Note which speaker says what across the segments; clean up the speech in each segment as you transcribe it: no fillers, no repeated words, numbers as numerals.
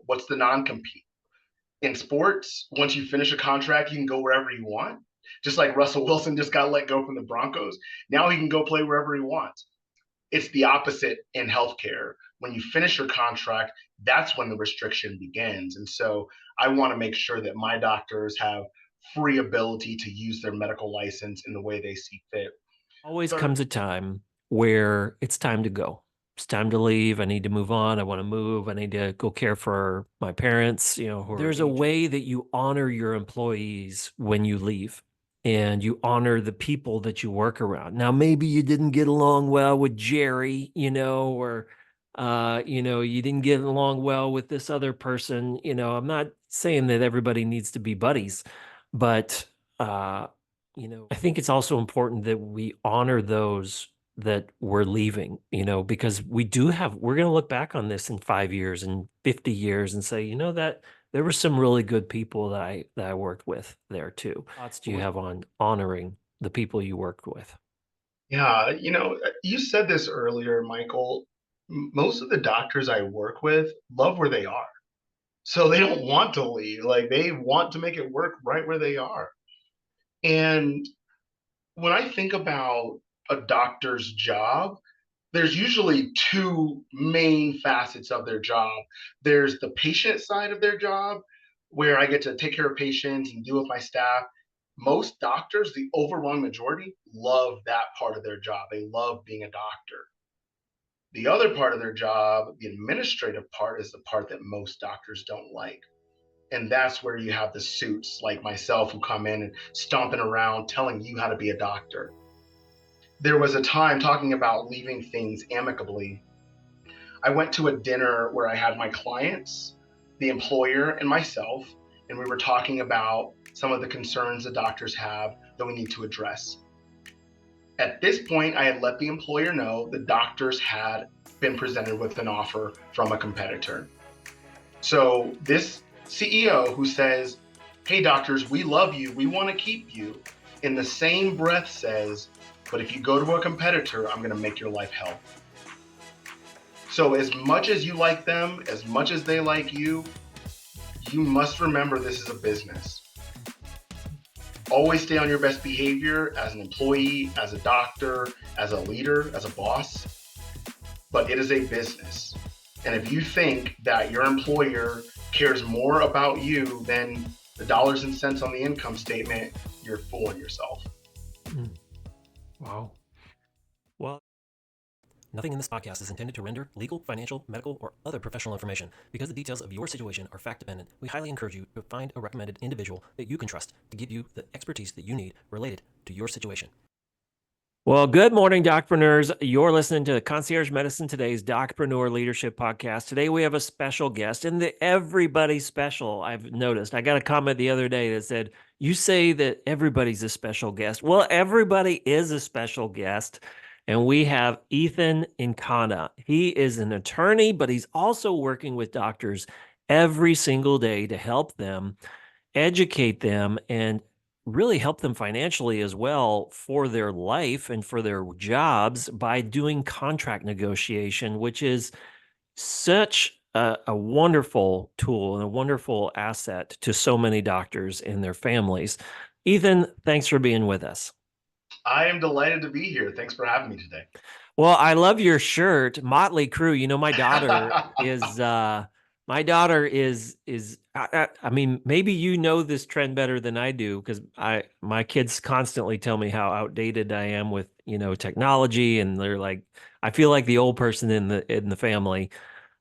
Speaker 1: what's the non-compete? In sports, once you finish a contract, you can go wherever you want. Just like Russell Wilson just got let go from the Broncos. Now he can go play wherever he wants. It's the opposite in healthcare. When you finish your contract, that's when the restriction begins. And so I want to make sure that my doctors have free ability to use their medical license in the way they see fit.
Speaker 2: Always comes a time where it's time to go. It's time to leave. I need to move on. I want to move. I need to go care for my parents. There's a way that you honor your employees when you leave, and you honor the people that you work around. Now, maybe you didn't get along well with Jerry, or you didn't get along well with this other person. I'm not saying that everybody needs to be buddies, but I think it's also important that we honor those that we're leaving, because we're going to look back on this in 5 years and 50 years and say, that there were some really good people that I worked with there too. Thoughts do you have on honoring the people you worked with?
Speaker 1: Yeah, you said this earlier, Michael. Most of the doctors I work with love where they are. So they don't want to leave. Like they want to make it work right where they are. And when I think about a doctor's job, there's usually two main facets of their job. There's the patient side of their job, where I get to take care of patients and deal with my staff. Most doctors, the overwhelming majority, love that part of their job. They love being a doctor. The other part of their job, the administrative part, is the part that most doctors don't like. And that's where you have the suits like myself who come in and stomping around telling you how to be a doctor. There was a time, talking about leaving things amicably, I went to a dinner where I had my clients, the employer, and myself, and we were talking about some of the concerns the doctors have that we need to address. At this point, I had let the employer know the doctors had been presented with an offer from a competitor. So this CEO who says, "Hey doctors, we love you, we want to keep you," in the same breath says, "But if you go to a competitor, I'm going to make your life hell." So as much as you like them, as much as they like you, you must remember this is a business. Always stay on your best behavior as an employee, as a doctor, as a leader, as a boss. But it is a business. And if you think that your employer cares more about you than the dollars and cents on the income statement, you're fooling yourself.
Speaker 2: Wow. Well, nothing in this podcast is intended to render legal, financial, medical, or other professional information. Because the details of your situation are fact-dependent, we highly encourage you to find a recommended individual that you can trust to give you the expertise that you need related to your situation. Well, good morning, DocPreneurs. You're listening to Concierge Medicine Today's DocPreneur Leadership Podcast. Today we have a special guest, and the everybody special, I've noticed. I got a comment the other day that said, "You say that everybody's a special guest." Well, everybody is a special guest, and we have Ethan Nkana. He is an attorney, but he's also working with doctors every single day to help them, educate them, and really help them financially as well for their life and for their jobs by doing contract negotiation, which is such a wonderful tool and a wonderful asset to so many doctors and their families. Ethan, thanks for being with us.
Speaker 1: I am delighted to be here. Thanks for having me today.
Speaker 2: Well, I love your shirt, Motley Crue. My daughter is I mean, maybe you know this trend better than I do, because my kids constantly tell me how outdated I am with, technology, and they're like, I feel like the old person in the family.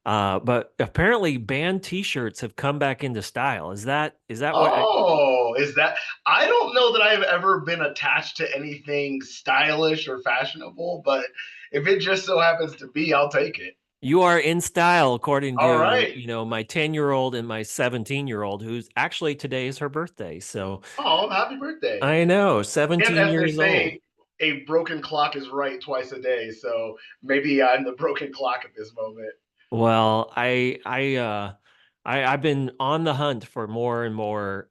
Speaker 2: But apparently band t-shirts have come back into style. Is that
Speaker 1: what? Is that? I don't know that I've ever been attached to anything stylish or fashionable, but if it just so happens to be, I'll take it.
Speaker 2: You are in style, according
Speaker 1: All
Speaker 2: to,
Speaker 1: right.
Speaker 2: My 10-year-old and my 17-year-old, who's actually today is her birthday. So
Speaker 1: Oh, happy birthday.
Speaker 2: I know,
Speaker 1: And
Speaker 2: 17
Speaker 1: as they
Speaker 2: years old.
Speaker 1: say, a broken clock is right twice a day. So maybe I'm the broken clock at this moment.
Speaker 2: Well, I've been on the hunt for more and more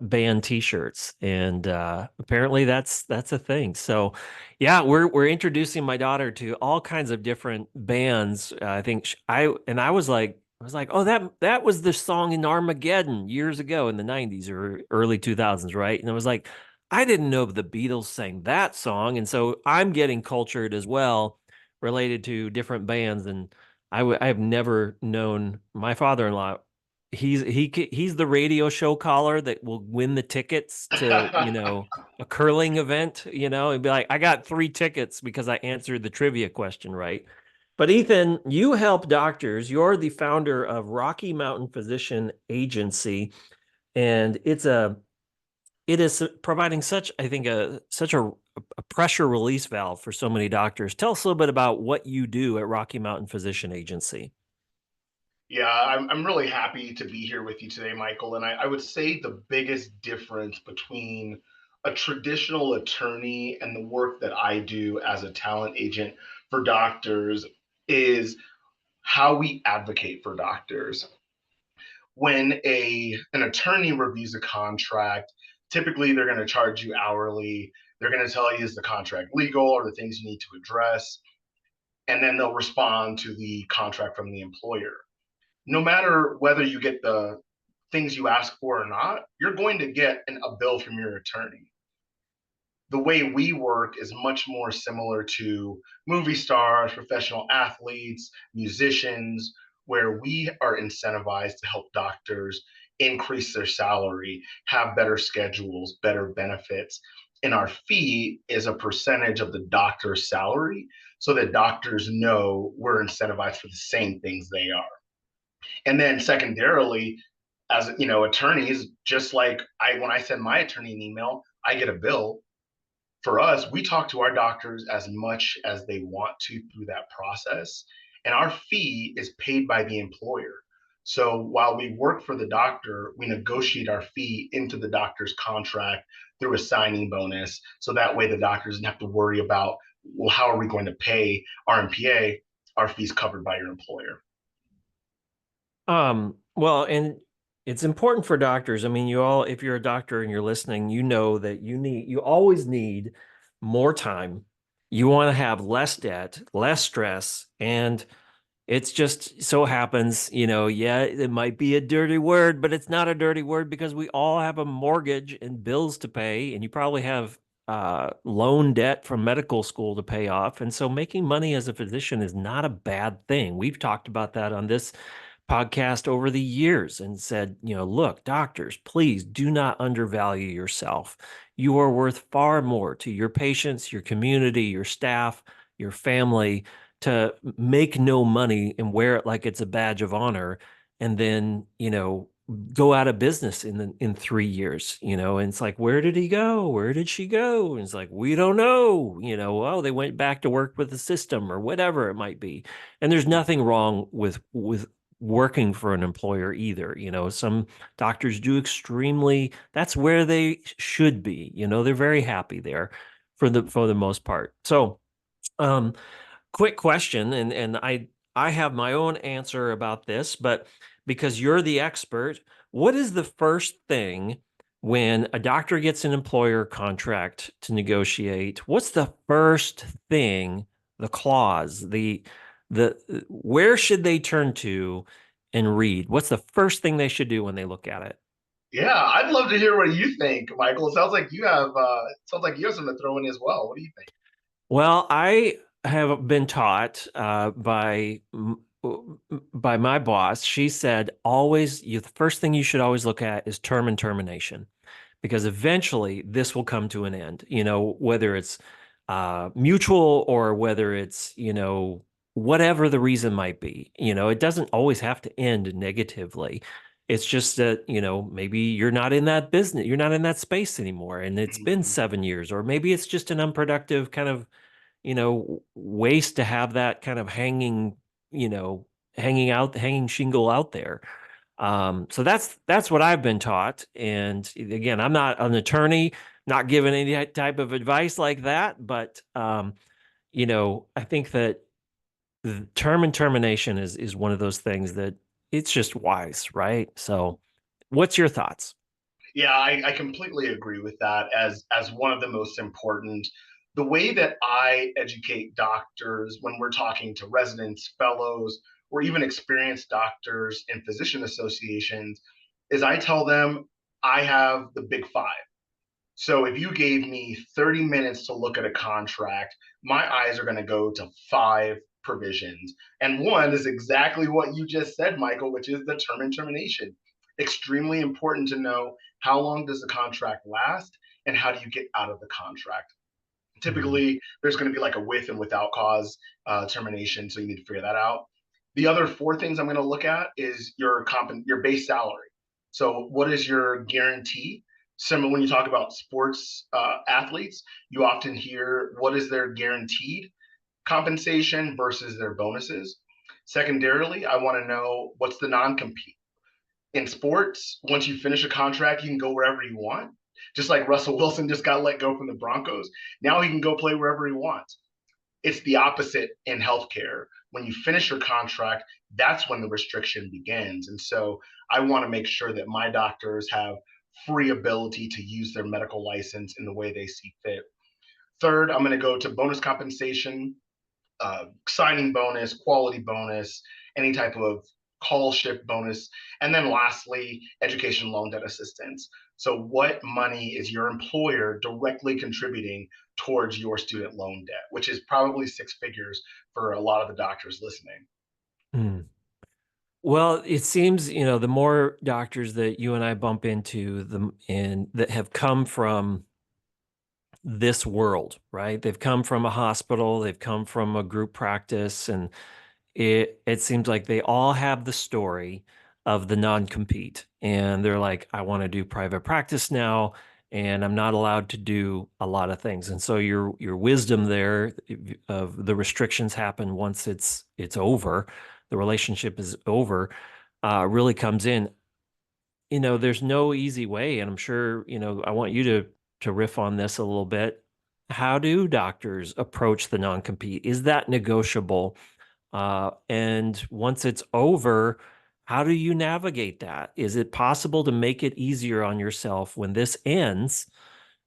Speaker 2: band T-shirts, and apparently that's a thing. So, yeah, we're introducing my daughter to all kinds of different bands. I think I was like, I was like, oh, that was the song in Armageddon years ago in the 90s or early 2000s, right? And I was like, I didn't know the Beatles sang that song. And so I'm getting cultured as well related to different bands. And I've never known my father-in-law. He's the radio show caller that will win the tickets to, a curling event, and be like, I got 3 tickets because I answered the trivia question right. But Ethan, you help doctors. You're the founder of Rocky Mountain Physician Agency, and it is providing such, I think, a pressure release valve for so many doctors. Tell us a little bit about what you do at Rocky Mountain Physician Agency.
Speaker 1: Yeah, I'm really happy to be here with you today, Michael. And I would say the biggest difference between a traditional attorney and the work that I do as a talent agent for doctors is how we advocate for doctors. When an attorney reviews a contract, typically they're going to charge you hourly. They're going to tell you is the contract legal or the things you need to address, and then they'll respond to the contract from the employer. No matter whether you get the things you ask for or not, you're going to get a bill from your attorney. The way we work is much more similar to movie stars, professional athletes, musicians, where we are incentivized to help doctors increase their salary, have better schedules, better benefits. And our fee is a percentage of the doctor's salary so that doctors know we're incentivized for the same things they are. And then secondarily, as attorneys, just like when I send my attorney an email, I get a bill. For us, we talk to our doctors as much as they want to through that process. And our fee is paid by the employer. So while we work for the doctor, we negotiate our fee into the doctor's contract through a signing bonus. So that way the doctor doesn't have to worry about, well, how are we going to pay RMPA? Our fee's covered by your employer.
Speaker 2: Well, and it's important for doctors. I mean, if you're a doctor and you're listening, you know that you always need more time. You want to have less debt, less stress, and it's just so happens, yeah, it might be a dirty word, but it's not a dirty word because we all have a mortgage and bills to pay, and you probably have loan debt from medical school to pay off. And so making money as a physician is not a bad thing. We've talked about that on this podcast over the years and said, look, doctors, please do not undervalue yourself. You are worth far more to your patients, your community, your staff, your family, to make no money and wear it like it's a badge of honor, and then go out of business in 3 years. And it's like, where did he go? Where did she go? And it's like, we don't know. Oh, they went back to work with the system or whatever it might be. And there's nothing wrong with working for an employer either. Some doctors do that's where they should be. They're very happy there for the most part. So quick question, and I have my own answer about this, but because you're the expert, what is the first thing when a doctor gets an employer contract to negotiate? What's the first thing, the clause, the where should they turn to and read? What's the first thing they should do when they look at it?
Speaker 1: Yeah, I'd love to hear what you think, Michael. It sounds like you have something to throw in as well. What do you think?
Speaker 2: Well, I have been taught by my boss. She said, the first thing you should always look at is term and termination, because eventually this will come to an end, whether it's mutual or whether it's, whatever the reason might be. It doesn't always have to end negatively. It's just that, maybe you're not in that business, you're not in that space anymore, and it's been
Speaker 1: Mhm.
Speaker 2: 7 years, or maybe it's just an unproductive kind of, waste to have that kind of you know, hanging shingle out there. So that's what I've been taught. And again, I'm not an attorney, not giving any type of advice like that, but I think that the term and termination is one of those things that it's just wise, right? So what's your thoughts?
Speaker 1: Yeah, I completely agree with that as one of the most important. The way that I educate doctors when we're talking to residents, fellows, or even experienced doctors and physician associations is I tell them I have the big five. So if you gave me 30 minutes to look at a contract, my eyes are going to go to five provisions. And one is exactly what you just said, Michael, which is the term and termination. Extremely important to know how long does the contract last and how do you get out of the contract.
Speaker 2: Mm-hmm.
Speaker 1: Typically, there's going to be like a with and without cause termination, so you need to figure that out. The other four things I'm going to look at is your base salary. So, what is your guarantee? Similar when you talk about sports athletes, you often hear what is their guaranteed compensation versus their bonuses. Secondarily, I want to know what's the non-compete. In sports, once you finish a contract, you can go wherever you want. Just like Russell Wilson just got let go from the Broncos. Now he can go play wherever he wants. It's the opposite in healthcare. When you finish your contract, that's when the restriction begins. And so I want to make sure that my doctors have free ability to use their medical license in the way they see fit. Third, I'm going to go to bonus compensation, signing bonus, quality bonus, any type of call shift bonus. And then lastly, education loan debt assistance. So, what money is your employer directly contributing towards your student loan debt, which is probably six figures for a lot of the doctors listening?
Speaker 2: Mm. Well, it seems, the more doctors that you and I bump into and that have come from this world, right? They've come from a hospital, they've come from a group practice, and it seems like they all have the story of the non-compete. And they're like, I want to do private practice now, and I'm not allowed to do a lot of things. And so your wisdom there of the restrictions happen once it's over, the relationship is over, really comes in. There's no easy way, and I'm sure, I want you to riff on this a little bit. How do doctors approach the non-compete? Is that negotiable? And once it's over, how do you navigate that? Is it possible to make it easier on yourself when this ends?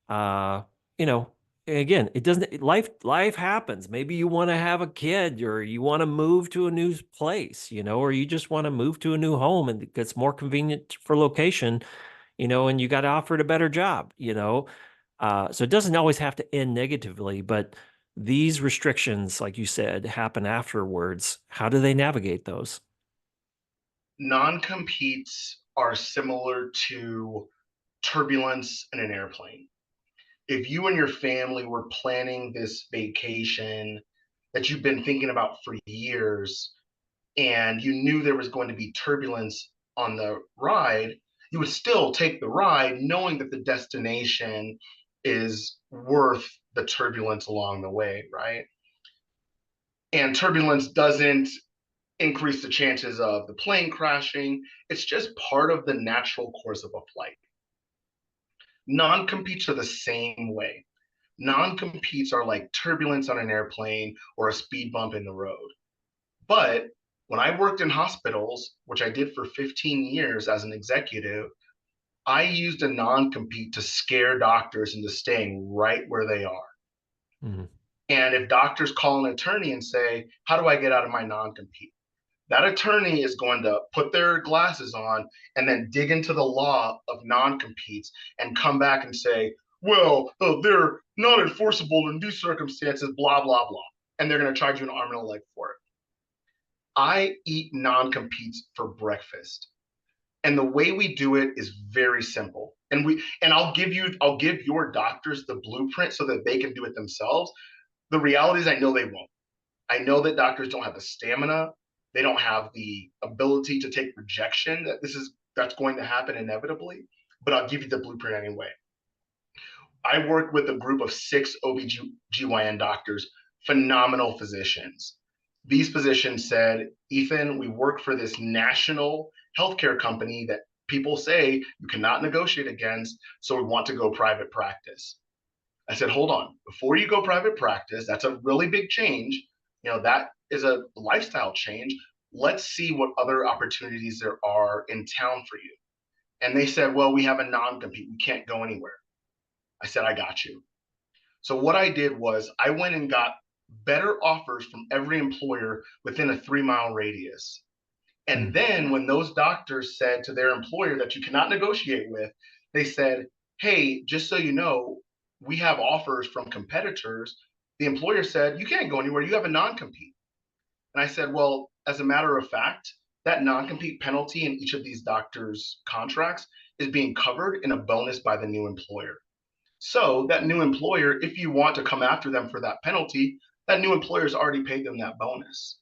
Speaker 2: Uh, you know, again, it doesn't life happens. Maybe you want to have a kid or you want to move to a new place, or you just want to move to a new home and it gets more convenient for location, and you got offered a better job. So it doesn't always have to end negatively, but these restrictions, like you said, happen afterwards. How do they navigate those?
Speaker 1: Non competes are similar to turbulence in an airplane. If you and your family were planning this vacation that you've been thinking about for years, and you knew there was going to be turbulence on the ride, you would still take the ride knowing that the destination is worth the turbulence along the way, right? And turbulence doesn't increase the chances of the plane crashing. It's just part of the natural course of a flight. Non competes are the same way. Non competes are like turbulence on an airplane or a speed bump in the road. But when I worked in hospitals, which I did for 15 years as an executive, I used a non compete to scare doctors into staying right where they are.
Speaker 2: Mhm.
Speaker 1: And if doctors call an attorney and say, how do I get out of my non compete? That attorney is going to put their glasses on and then dig into the law of non competes and come back and say, well, they're not enforceable in these circumstances, blah, blah, blah. And they're going to charge you an arm and a leg for it. I eat non competes for breakfast. And the way we do it is very simple. And I'll give your doctors the blueprint so that they can do it themselves. The reality is I know they won't. I know that doctors don't have the stamina, they don't have the ability to take rejection that's going to happen inevitably, but I'll give you the blueprint anyway. I worked with a group of 6 OBGYN doctors, phenomenal physicians. These physicians said, Ethan, we work for this national healthcare company that people say you cannot negotiate against, so we want to go private practice. I said, hold on, before you go private practice, that's a really big change. That is a lifestyle change. Let's see what other opportunities there are in town for you. And they said, well, we have a non compete. We can't go anywhere. I said, I got you. So what I did was I went and got better offers from every employer within a 3 mile radius. And
Speaker 2: Mm.
Speaker 1: then when those doctors said to their employer that you cannot negotiate with, they said, hey, just so you know, we have offers from competitors. The employer said, you can't go anywhere. You have a non compete. And I said, well, as a matter of fact, that non compete penalty in each of these doctors' contracts is being covered in a bonus by the new employer. So that new employer, if you want to come after them for that penalty, that new employer's already paid them that bonus.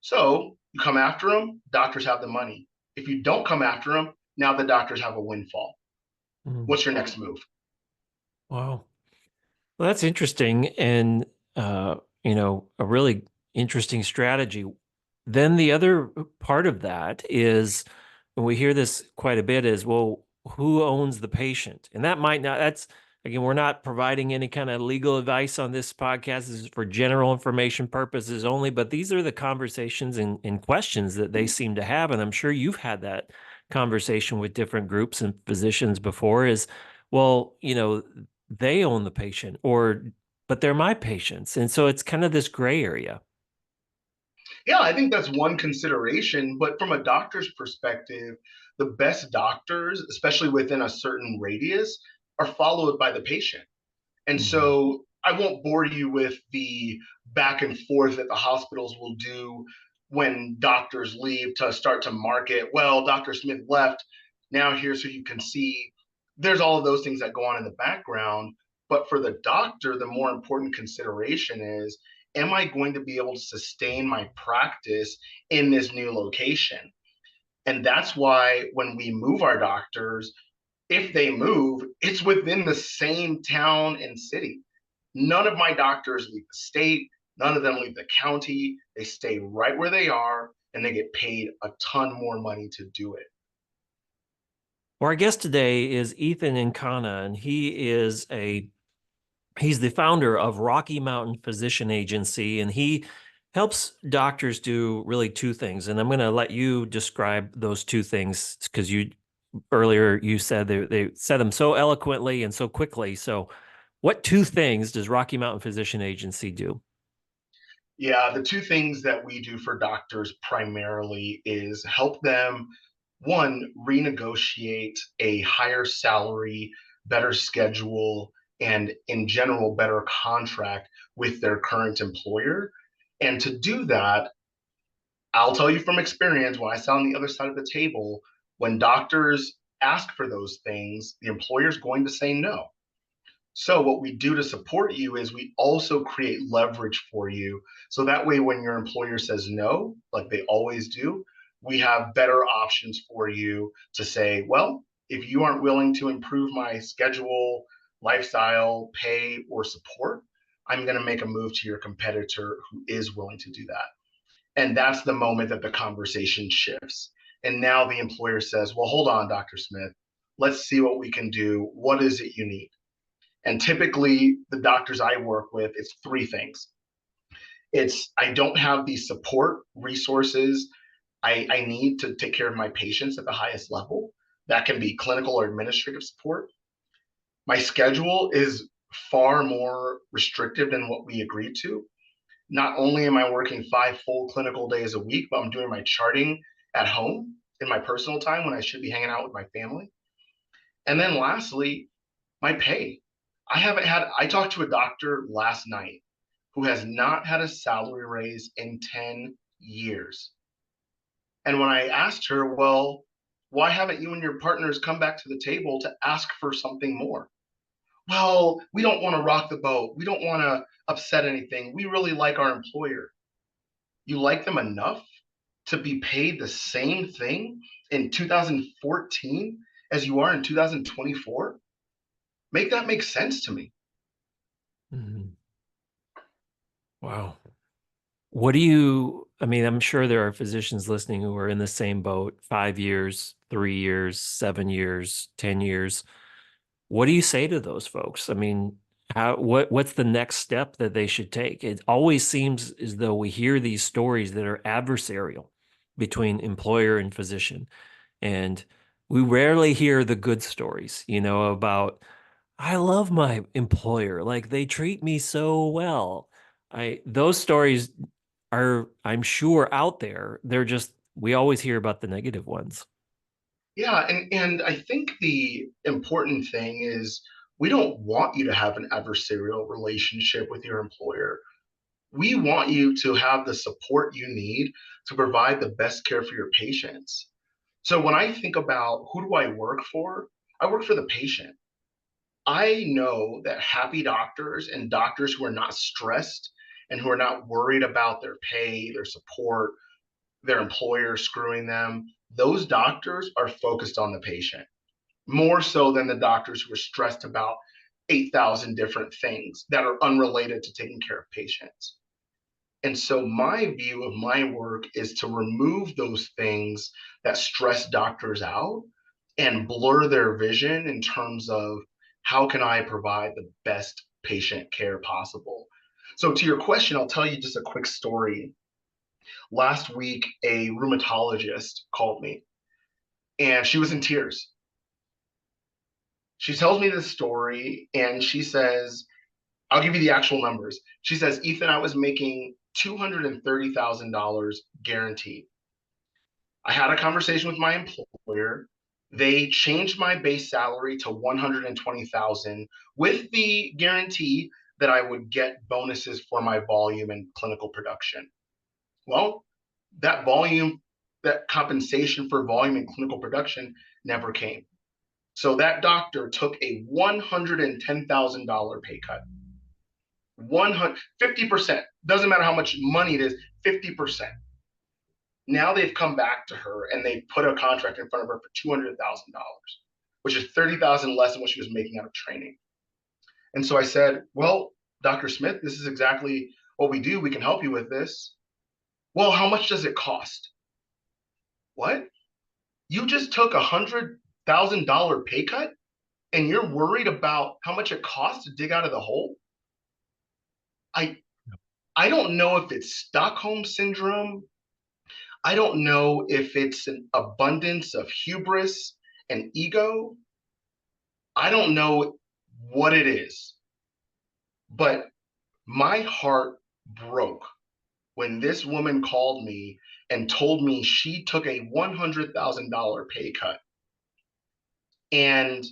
Speaker 1: So you come after them, doctors have the money. If you don't come after them, now the doctors have a windfall.
Speaker 2: Mm.
Speaker 1: What's your next move?
Speaker 2: Wow. Well, that's interesting, and a really interesting strategy. Then the other part of that is, and we hear this quite a bit, is, well, who owns the patient? And that might not, that's, again, we're not providing any kind of legal advice on this podcast. This is for general information purposes only, but these are the conversations and questions that they seem to have. And I'm sure you've had that conversation with different groups and physicians before, is, well, they own the patient, but they're my patients. And so it's kind of this gray area.
Speaker 1: Yeah, I think that's one consideration. But from a doctor's perspective, the best doctors, especially within a certain radius, are followed by the patient. And
Speaker 2: Mhm.
Speaker 1: so I won't bore you with the back and forth that the hospitals will do when doctors leave to start to market. Well, Dr. Smith left. Now here's who you can see. There's all of those things that go on in the background. But for the doctor, the more important consideration is, am I going to be able to sustain my practice in this new location? And that's why when we move our doctors, if they move, it's within the same town and city. None of my doctors leave the state, none of them leave the county. They stay right where they are and they get paid a ton more money to do it.
Speaker 2: Our guest today is Ethan Nkana, and he's the founder of Rocky Mountain Physician Agency, and he helps doctors do really two things. And I'm going to let you describe those two things, because earlier you said they said them so eloquently and so quickly. So what two things does Rocky Mountain Physician Agency do?
Speaker 1: Yeah, the two things that we do for doctors primarily is help them, one, renegotiate a higher salary, better schedule, and in general, better contract with their current employer. And to do that, I'll tell you from experience, when I sat on the other side of the table, when doctors ask for those things, the employer's going to say no. So, what we do to support you is we also create leverage for you. So that way, when your employer says no, like they always do, we have better options for you to say, well, if you aren't willing to improve my schedule, lifestyle, pay, or support, I'm going to make a move to your competitor who is willing to do that. And that's the moment that the conversation shifts. And now the employer says, well, hold on, Dr. Smith, let's see what we can do. What is it you need? And typically, the doctors I work with, it's three things. It's, I don't have the support resources I need to take care of my patients at the highest level. That can be clinical or administrative support. My schedule is far more restrictive than what we agreed to. Not only am I working 5 full clinical days a week, but I'm doing my charting at home in my personal time when I should be hanging out with my family. And then lastly, my pay. I talked to a doctor last night who has not had a salary raise in 10 years. And when I asked her, well, why haven't you and your partners come back to the table to ask for something more? Well, we don't want to rock the boat. We don't want to upset anything. We really like our employer. You like them enough to be paid the same thing in 2014 as you are in 2024? Make that make sense to me.
Speaker 2: Mhm. Wow. I mean, I'm sure there are physicians listening who are in the same boat, 5 years, 3 years, 7 years, 10 years. What do you say to those folks? I mean, what's the next step that they should take? It always seems as though we hear these stories that are adversarial between employer and physician. And we rarely hear the good stories, about, I love my employer, like they treat me so well. Those stories are, I'm sure, out there. We always hear about the negative ones.
Speaker 1: Yeah, and I think the important thing is we don't want you to have an adversarial relationship with your employer. We want you to have the support you need to provide the best care for your patients. So when I think about who do I work for, I work for the patient. I know that happy doctors and doctors who are not stressed and who are not worried about their pay, their support, their employer screwing them, those doctors are focused on the patient more so than the doctors who are stressed about 8,000 different things that are unrelated to taking care of patients. And so, my view of my work is to remove those things that stress doctors out and blur their vision in terms of how can I provide the best patient care possible. So, to your question, I'll tell you just a quick story. Last week, a rheumatologist called me and she was in tears. She tells me this story and she says, I'll give you the actual numbers. She says, Ethan, I was making $230,000 guaranteed. I had a conversation with my employer. They changed my base salary to 120,000 with the guarantee that I would get bonuses for my volume and clinical production. Well, that volume, that compensation for volume and clinical production never came. So that doctor took a $110,000 pay cut. 50%. Doesn't matter how much money it is, 50%. Now they've come back to her and they put a contract in front of her for $200,000, which is 30,000 less than what she was making out of training. And so I said, well, Dr. Smith, this is exactly what we do. We can help you with this. Well, how much does it cost? What? You just took $100,000 pay cut and you're worried about how much it costs to dig out of the hole? I I don't know if it's Stockholm syndrome. I don't know if it's an abundance of hubris and ego. I don't know what it is, but my heart broke when this woman called me and told me she took a $100,000 pay cut. And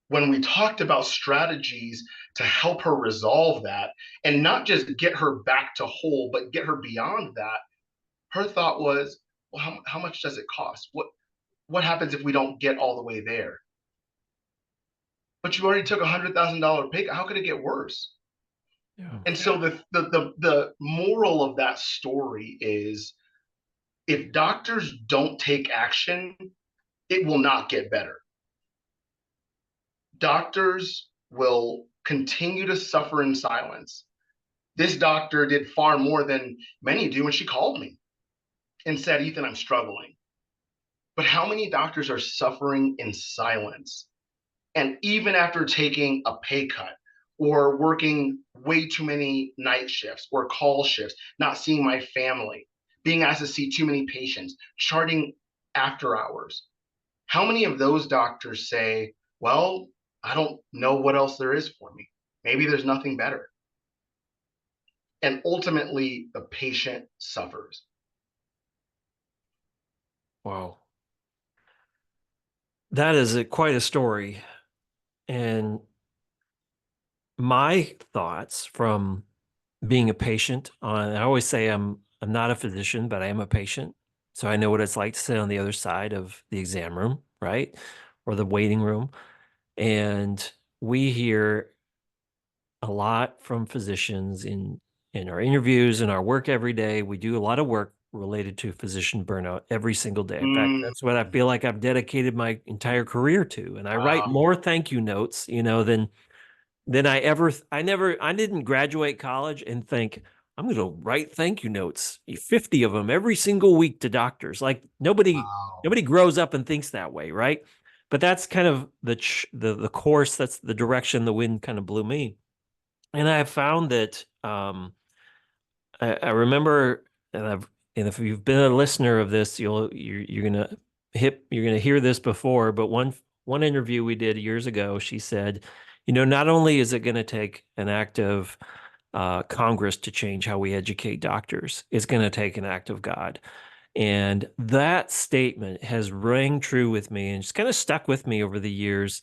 Speaker 1: when we talked about strategies to help her resolve that and not just get her back to whole, but get her beyond that, her thought was, well, how much does it cost? What happens if we don't get all the way there? But you already took $100,000 pay cut. How could it get worse?
Speaker 2: Yeah.
Speaker 1: And so the moral of that story is if doctors don't take action, it will not get better. Doctors will continue to suffer in silence. This doctor did far more than many do when she called me and said, Ethan, I'm struggling. But how many doctors are suffering in silence? And even after taking a pay cut or working way too many night shifts or call shifts, not seeing my family, being asked to see too many patients, charting after hours, how many of those doctors say, well, I don't know what else there is for me. Maybe there's nothing better. And ultimately, the patient suffers.
Speaker 2: Wow. That is quite a story. And my thoughts from being a patient I always say I'm not a physician, but I am a patient. So I know what it's like to sit on the other side of the exam room, right? Or the waiting room. And we hear a lot from physicians in our interviews, in our work every day. We do a lot of work related to physician burnout every single day. In fact, that's what I feel like I've dedicated my entire career to. And I write
Speaker 1: Wow.
Speaker 2: more thank you notes, than I didn't graduate college and think I'm going to write thank you notes, 50 of them every single week to doctors. Like nobody
Speaker 1: Wow.
Speaker 2: grows up and thinks that way, right? But that's kind of the course, that's the direction the wind kind of blew me. And I have found that I remember, and if you've been a listener of this, you're gonna hear this before. But one interview we did years ago, she said, not only is it going to take an act of
Speaker 3: Congress to change how we educate doctors. It's going to take an act of God. And that statement has rang true with me, and it's kind of stuck with me over the years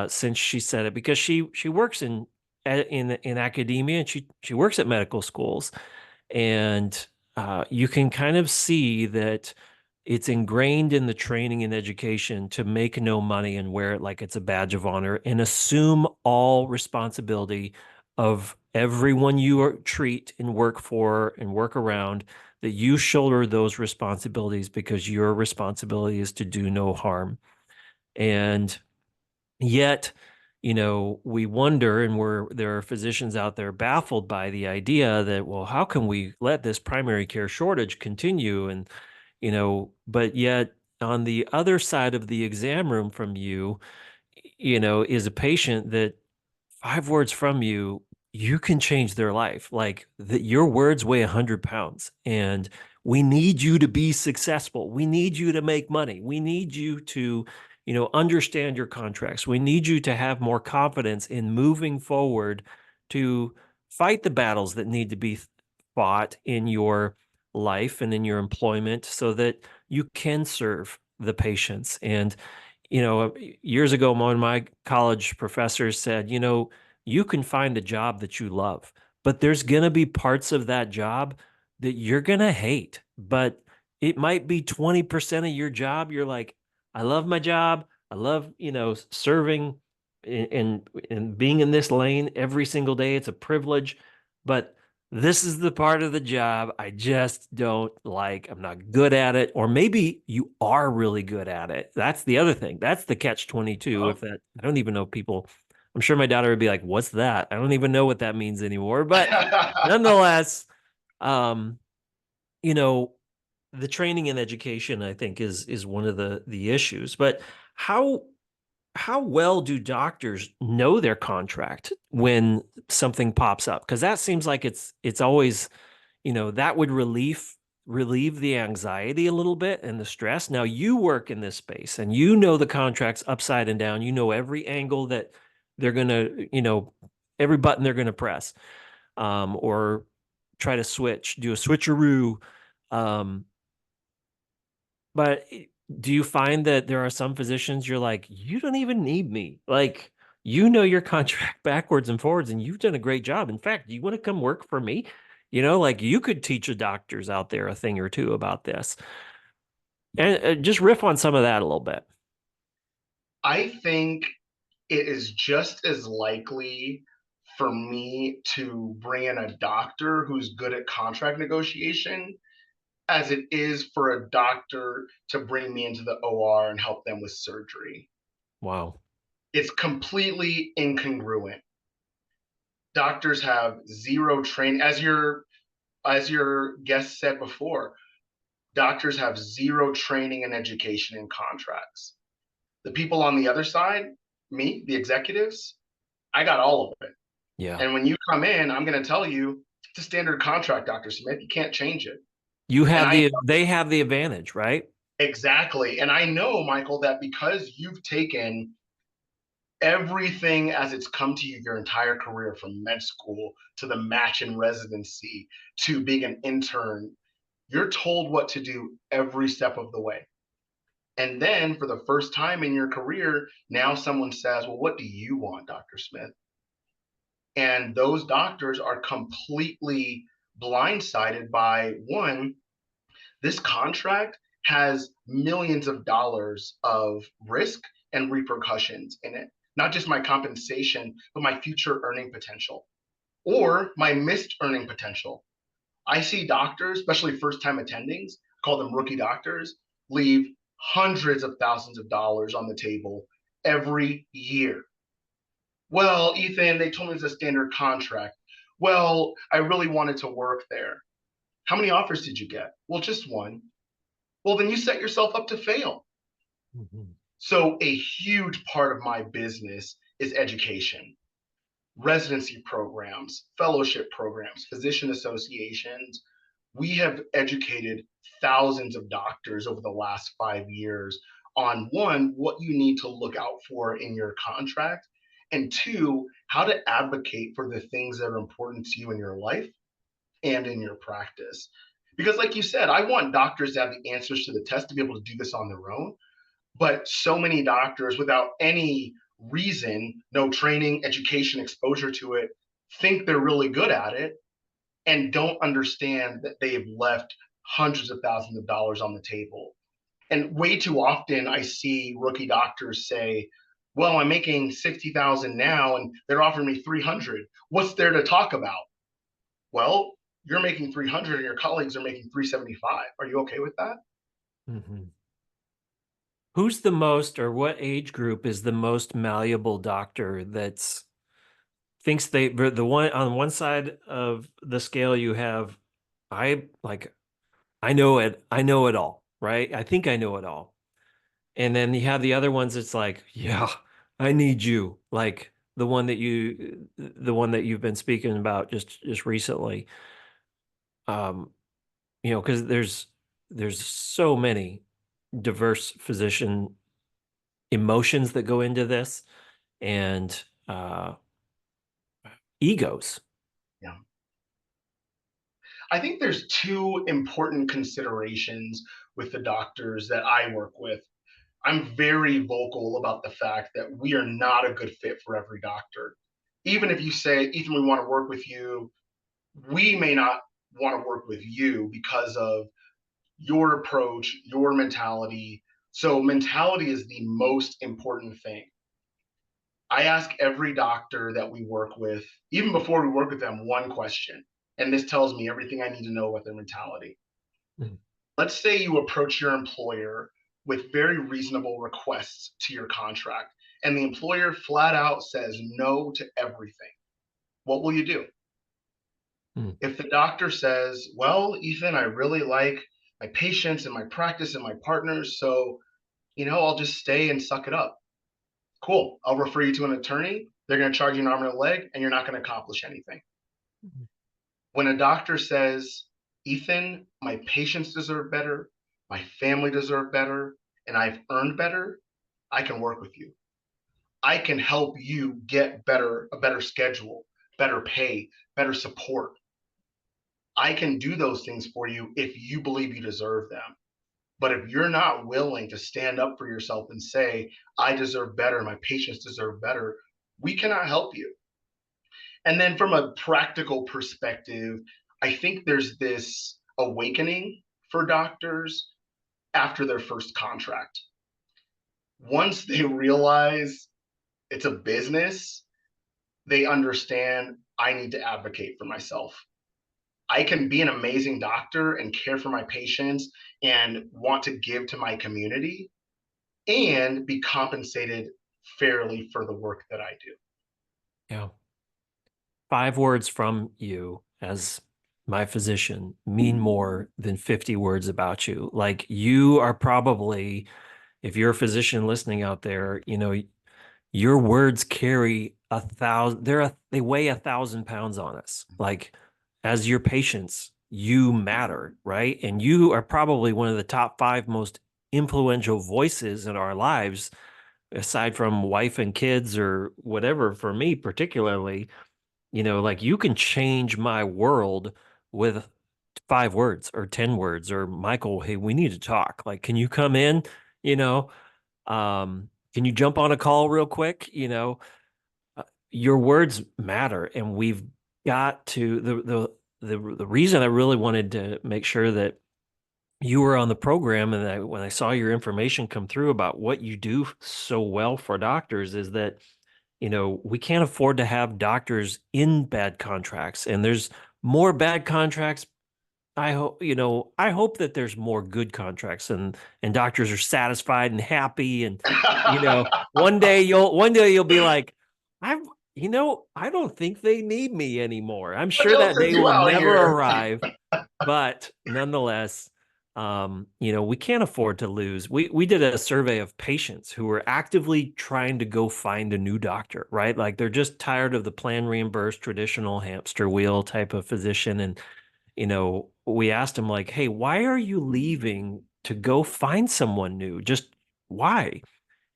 Speaker 3: since she said it, because she works in academia, and she works at medical schools, and you can kind of see that it's ingrained in the training and education to make no money and wear it like it's a badge of honor and assume all responsibility of everyone treat and work for and work around, that you shoulder those responsibilities because your responsibility is to do no harm. And yet, we wonder, and there are physicians out there baffled by the idea that, well, how can we let this primary care shortage continue? And, but yet on the other side of the exam room from you, is a patient that 5 words from you, you can change their life. Like that, your words weigh 100 pounds, and we need you to be successful. We need you to make money. We need you to, understand your contracts. We need you to have more confidence in moving forward to fight the battles that need to be fought in your life and in your employment so that you can serve the patients. And years ago, one of my college professors said, you can find a job that you love, but there's going to be parts of that job that you're going to hate. But it might be 20% of your job. You're like, I love my job. I love, serving and being in this lane every single day. It's a privilege. But this is the part of the job I just don't like. I'm not good at it. Or maybe you are really good at it. That's the other thing. That's the catch 22.
Speaker 1: Oh.
Speaker 3: If that, I don't even know people. I'm sure my daughter would be like, what's that? I don't even know what that means anymore. But nonetheless, um, you know, the training and education, I think, is one of the issues. But how how well do doctors know their contract when something pops up? Because that seems like it's always, that would relieve the anxiety a little bit and the stress. Now you work in this space and you know the contracts upside and down. You know every angle that they're gonna, every button they're gonna press, or try to do a switcheroo. Um, but do you find that there are some physicians you're like, you don't even need me? Like, your contract backwards and forwards, and you've done a great job. In fact, do you want to come work for me? Like you could teach the doctors out there a thing or two about this. And just riff on some of that a little bit.
Speaker 1: I think it is just as likely for me to bring in a doctor who's good at contract negotiation as it is for a doctor to bring me into the OR and help them with surgery.
Speaker 3: Wow.
Speaker 1: It's completely incongruent. Doctors have zero training, as your guest said before. Doctors have zero training and education in contracts. The people on the other side, me, the executives, I got all of it.
Speaker 3: Yeah.
Speaker 1: And when you come in, I'm going to tell you it's a standard contract, Dr. Smith. You can't change it.
Speaker 3: They have the advantage, right?
Speaker 1: Exactly. And I know, Michael, that because you've taken everything as it's come to you your entire career, from med school to the match in residency to being an intern, you're told what to do every step of the way. And then for the first time in your career, now someone says, well, what do you want, Dr. Smith? And those doctors are completely blindsided by, one, this contract has millions of dollars of risk and repercussions in it. Not just my compensation, but my future earning potential or my missed earning potential. I see doctors, especially first time attendings, call them rookie doctors, leave hundreds of thousands of dollars on the table every year. Well, Ethan, they told me it's a standard contract. Well, I really wanted to work there. How many offers did you get? Well, just one. Well, then you set yourself up to fail.
Speaker 3: Mm-hmm.
Speaker 1: So, a huge part of my business is education, residency programs, fellowship programs, physician associations. We have educated thousands of doctors over the last 5 years on, one, what you need to look out for in your contract, and 2, how to negotiate with your doctor. And then, from the other side, I see doctors, especially first time attendings, call them rookie doctors, leave hundreds of thousands of dollars on the table every year. Well, Ethan, they told me it's a standard contract. And two, how to advocate for the things that are important to you in your life and in your practice. Because, like you said, I want doctors to have the answers to the test to be able to do this on their own. But so many doctors, without any reason, no training, education, exposure to it, think they're really good at it and don't understand that they have left hundreds of thousands of dollars on the table. And way too often I see rookie doctors say, well, I'm making 60,000 now and they're offering me 300. What's there to talk about? Well, you're making 300 and your colleagues are making 375. Are you okay with that?
Speaker 3: Mm-hmm. Who's the most, or what age group is the most malleable doctor that's thinks the one on one side of the scale you have, I know it all, right? I think I know it all. And then you have the other ones, it's like, yeah, I need you. Like the one that you've been speaking about just recently. Because there's so many diverse physician emotions that go into this, and egos.
Speaker 1: Yeah. I think there's two important considerations with the doctors that I work with. I'm very vocal about the fact that we are not a good fit for every doctor. Even if you say, Ethan, we want to work with you, we may not want to work with you because of your approach, your mentality. So, mentality is the most important thing. I ask every doctor that we work with, even before we work with them, one question. And this tells me everything I need to know about their mentality.
Speaker 3: Mm.
Speaker 1: Let's say you approach your employer with very reasonable requests to your contract, and the employer flat out says no to everything. What will you do?
Speaker 3: Mm.
Speaker 1: If the doctor says, well, Ethan, I really like my patients and my practice and my partners, so, I'll just stay and suck it up. Cool. I'll refer you to an attorney. They're going to charge you an arm and a leg, and you're not going to accomplish anything. When a doctor says, Ethan, my patients deserve better, my family deserve better, and I've earned better, I can work with you. I can help you get a better schedule, better pay, better support. I can do those things for you if you believe you deserve them. But if you're not willing to stand up for yourself and say, I deserve better, my patients deserve better, we cannot help you. And then from a practical perspective, I think there's this awakening for doctors after their first contract. Once they realize it's a business, they understand I need to advocate for myself. I can be an amazing doctor and care for my patients and want to give to my community and be compensated fairly for the work that I do.
Speaker 3: Yeah. 5 words from you as my physician mean more than 50 words about you. Like, you are probably, if you're a physician listening out there, your words carry 1,000, they weigh 1,000 pounds on us. Like, as your patients, you matter, right? And you are probably one of the top 5 most influential voices in our lives, aside from wife and kids or whatever. For me particularly, like, you can change my world with 5 words or 10 words, or Michael, hey, we need to talk. Like, can you come in? You know, can you jump on a call real quick? Your words matter, and we've got to the reason I really wanted to make sure that you were on the program, and when I saw your information come through about what you do so well for doctors, is that we can't afford to have doctors in bad contracts, and there's more bad contracts. I hope that there's more good contracts, and doctors are satisfied and happy, and one day you'll be like, I I don't think they need me anymore. I'm
Speaker 1: What
Speaker 3: sure
Speaker 1: else
Speaker 3: that
Speaker 1: is
Speaker 3: day
Speaker 1: you
Speaker 3: will
Speaker 1: out
Speaker 3: never
Speaker 1: here?
Speaker 3: arrive, but nonetheless, we can't afford to lose. We did a survey of patients who were actively trying to go find a new doctor, right? Like, they're just tired of the plan reimbursed traditional hamster wheel type of physician. And we asked him, like, hey, why are you leaving to go find someone new? Just why?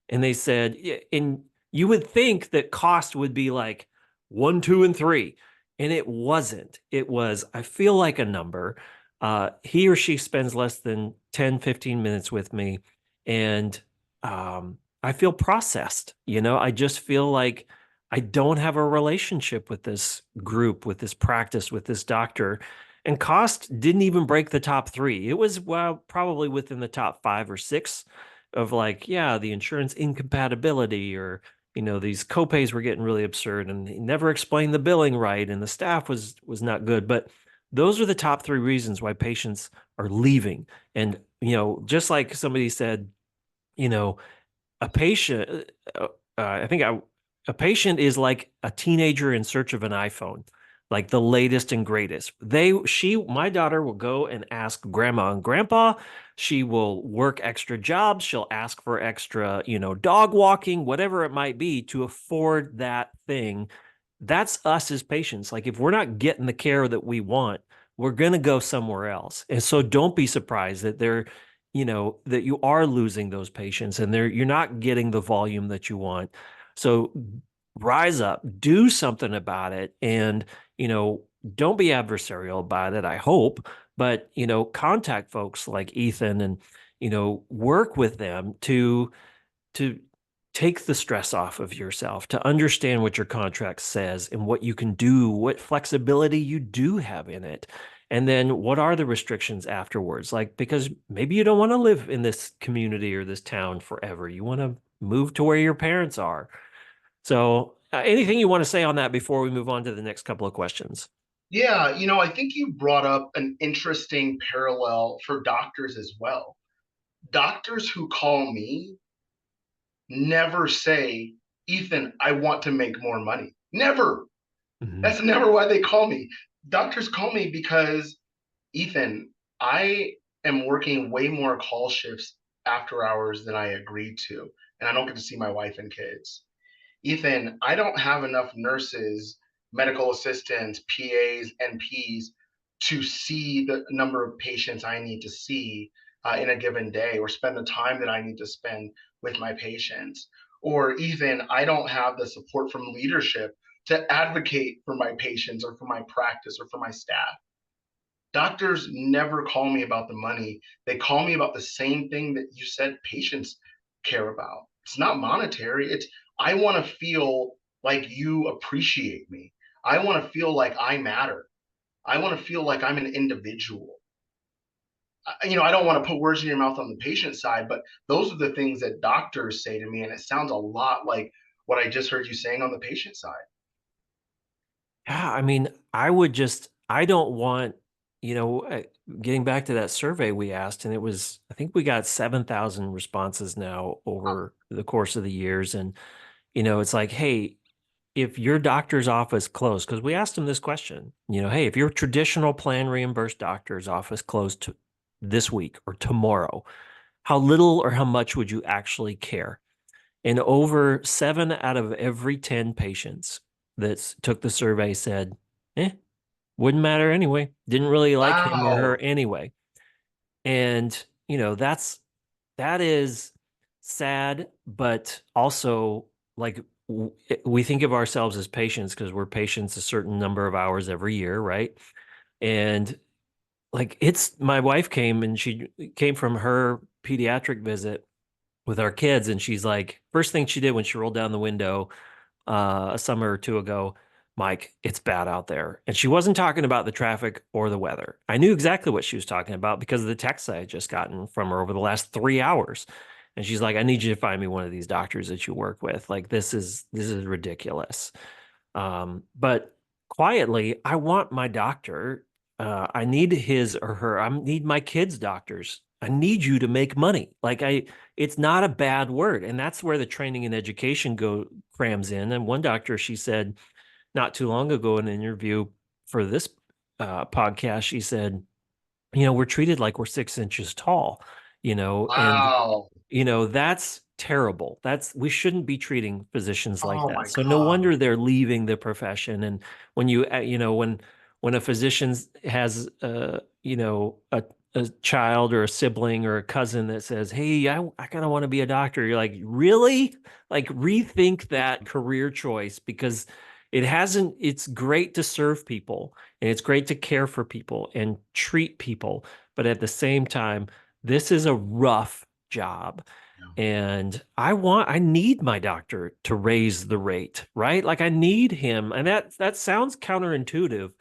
Speaker 3: And they said, "Yeah, and You would think that cost would be like 1, 2, and 3. And it wasn't. It was, I feel like a number. He or she spends less than 10, 15 minutes with me. And I feel processed. I just feel like I don't have a relationship with this group, with this practice, with this doctor. And cost didn't even break the top 3. It was, well, probably within the top 5 or 6 of like, yeah, the insurance incompatibility, or these copays were getting really absurd, and he never explained the billing right, and the staff was not good. But those are the top 3 reasons why patients are leaving. And just like somebody said, you know a patient, I think a patient is like a teenager in search of an iPhone, like the latest and greatest. My daughter will go and ask grandma and grandpa. She will work extra jobs. She'll ask for extra, dog walking, whatever it might be, to afford that thing. That's us as patients. Like, if we're not getting the care that we want, we're going to go somewhere else. And so don't be surprised that that you are losing those patients, and you're not getting the volume that you want. So rise up, do something about it, and don't be adversarial about it, I hope. But contact folks like Ethan, and work with them to take the stress off of yourself, to understand what your contract says and what you can do, what flexibility you do have in it. And then what are the restrictions afterwards? Like, because maybe you don't want to live in this community or this town forever. You want to move to where your parents are. So, anything you want to say on that before we move on to the next couple of questions?
Speaker 1: Yeah, I think you brought up an interesting parallel for doctors as well. Doctors who call me never say, Ethan, I want to make more money. Never.
Speaker 3: Mhm.
Speaker 1: That's never why they call me. Doctors call me because, Ethan, I am working way more call shifts after hours than I agreed to, and I don't get to see my wife and kids. Ethan, I don't have enough nurses, medical assistants, PAs, NPs to see the number of patients I need to see in a given day, or spend the time that I need to spend with my patients. Or even, I don't have the support from leadership to advocate for my patients or for my practice or for my staff. Doctors never call me about the money. They call me about the same thing that you said patients care about. It's not monetary. It's, I want to feel like you appreciate me. I want to feel like I matter. I want to feel like I'm an individual. I don't want to put words in your mouth on the patient side, but those are the things that doctors say to me. And it sounds a lot like what I just heard you saying on the patient side.
Speaker 3: Yeah, I mean, I don't want, getting back to that survey we asked, and I think we got 7,000 responses now over the course of the years. And, it's like, hey, if your doctor's office closed, because we asked them this question, hey, if your traditional plan reimbursed doctor's office closed this week or tomorrow, how little or how much would you actually care? And over 7 out of every 10 patients that took the survey said, eh, wouldn't matter anyway. Didn't really like him or her
Speaker 1: Wow.
Speaker 3: anyway. And, that is sad, but also, like, we think of ourselves as patients because we're patients a certain number of hours every year, right? And like, my wife came, and she came from her pediatric visit with our kids, and she's like, first thing she did when she rolled down the window a summer or two ago, Mike, it's bad out there. And she wasn't talking about the traffic or the weather. I knew exactly what she was talking about because of the text I had just gotten from her over the last 3 hours. And she's like, I need you to find me one of these doctors that you work with. Like, this is ridiculous. But quietly, I want my doctor. I need his or her. I need my kids' doctors. I need you to make money. It's not a bad word. And that's where the training and education crams in. And one doctor, she said not too long ago in an interview for this podcast, she said, we're treated like we're 6 inches tall, and
Speaker 1: Wow.
Speaker 3: that's terrible. We shouldn't be treating physicians like
Speaker 1: Oh
Speaker 3: that.
Speaker 1: my
Speaker 3: So no
Speaker 1: God.
Speaker 3: wonder they're leaving the profession. And when when a physician has, a child or a sibling or a cousin that says, "Hey, I kind of want to be a doctor," you're like, really? Like, rethink that career choice, because it's great to serve people and it's great to care for people and treat people. But at the same time, this is a rough job.
Speaker 1: Yeah.
Speaker 3: And I need my doctor to raise the rate, right? Like, I need him. And that sounds counterintuitive,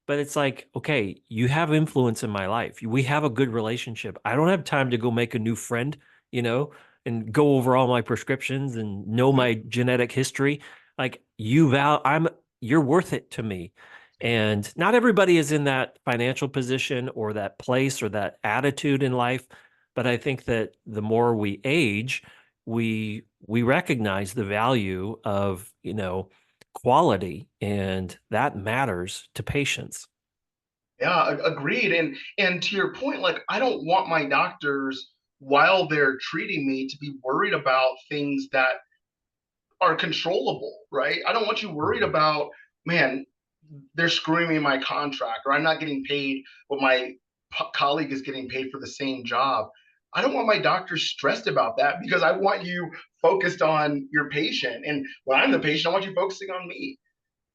Speaker 3: but it's like, okay, you have influence in my life. We have a good relationship. I don't have time to go make a new friend, you know, and go over all my prescriptions and know my genetic history. Like, you're worth it to me. And not everybody is in that financial position or that place or that attitude in life. But I think that the more we age, we recognize the value of, quality, and that matters to patients.
Speaker 1: Yeah, agreed. And to your point, like I don't want my doctors while they're treating me to be worried about things that are controllable, right? I don't want you worried about, man, they're screwing me in my contract, or I'm not getting paid what my colleague is getting paid for the same job. I don't want my doctor stressed about that because I want you focused on your patient. And when I'm the patient, I want you focusing on me.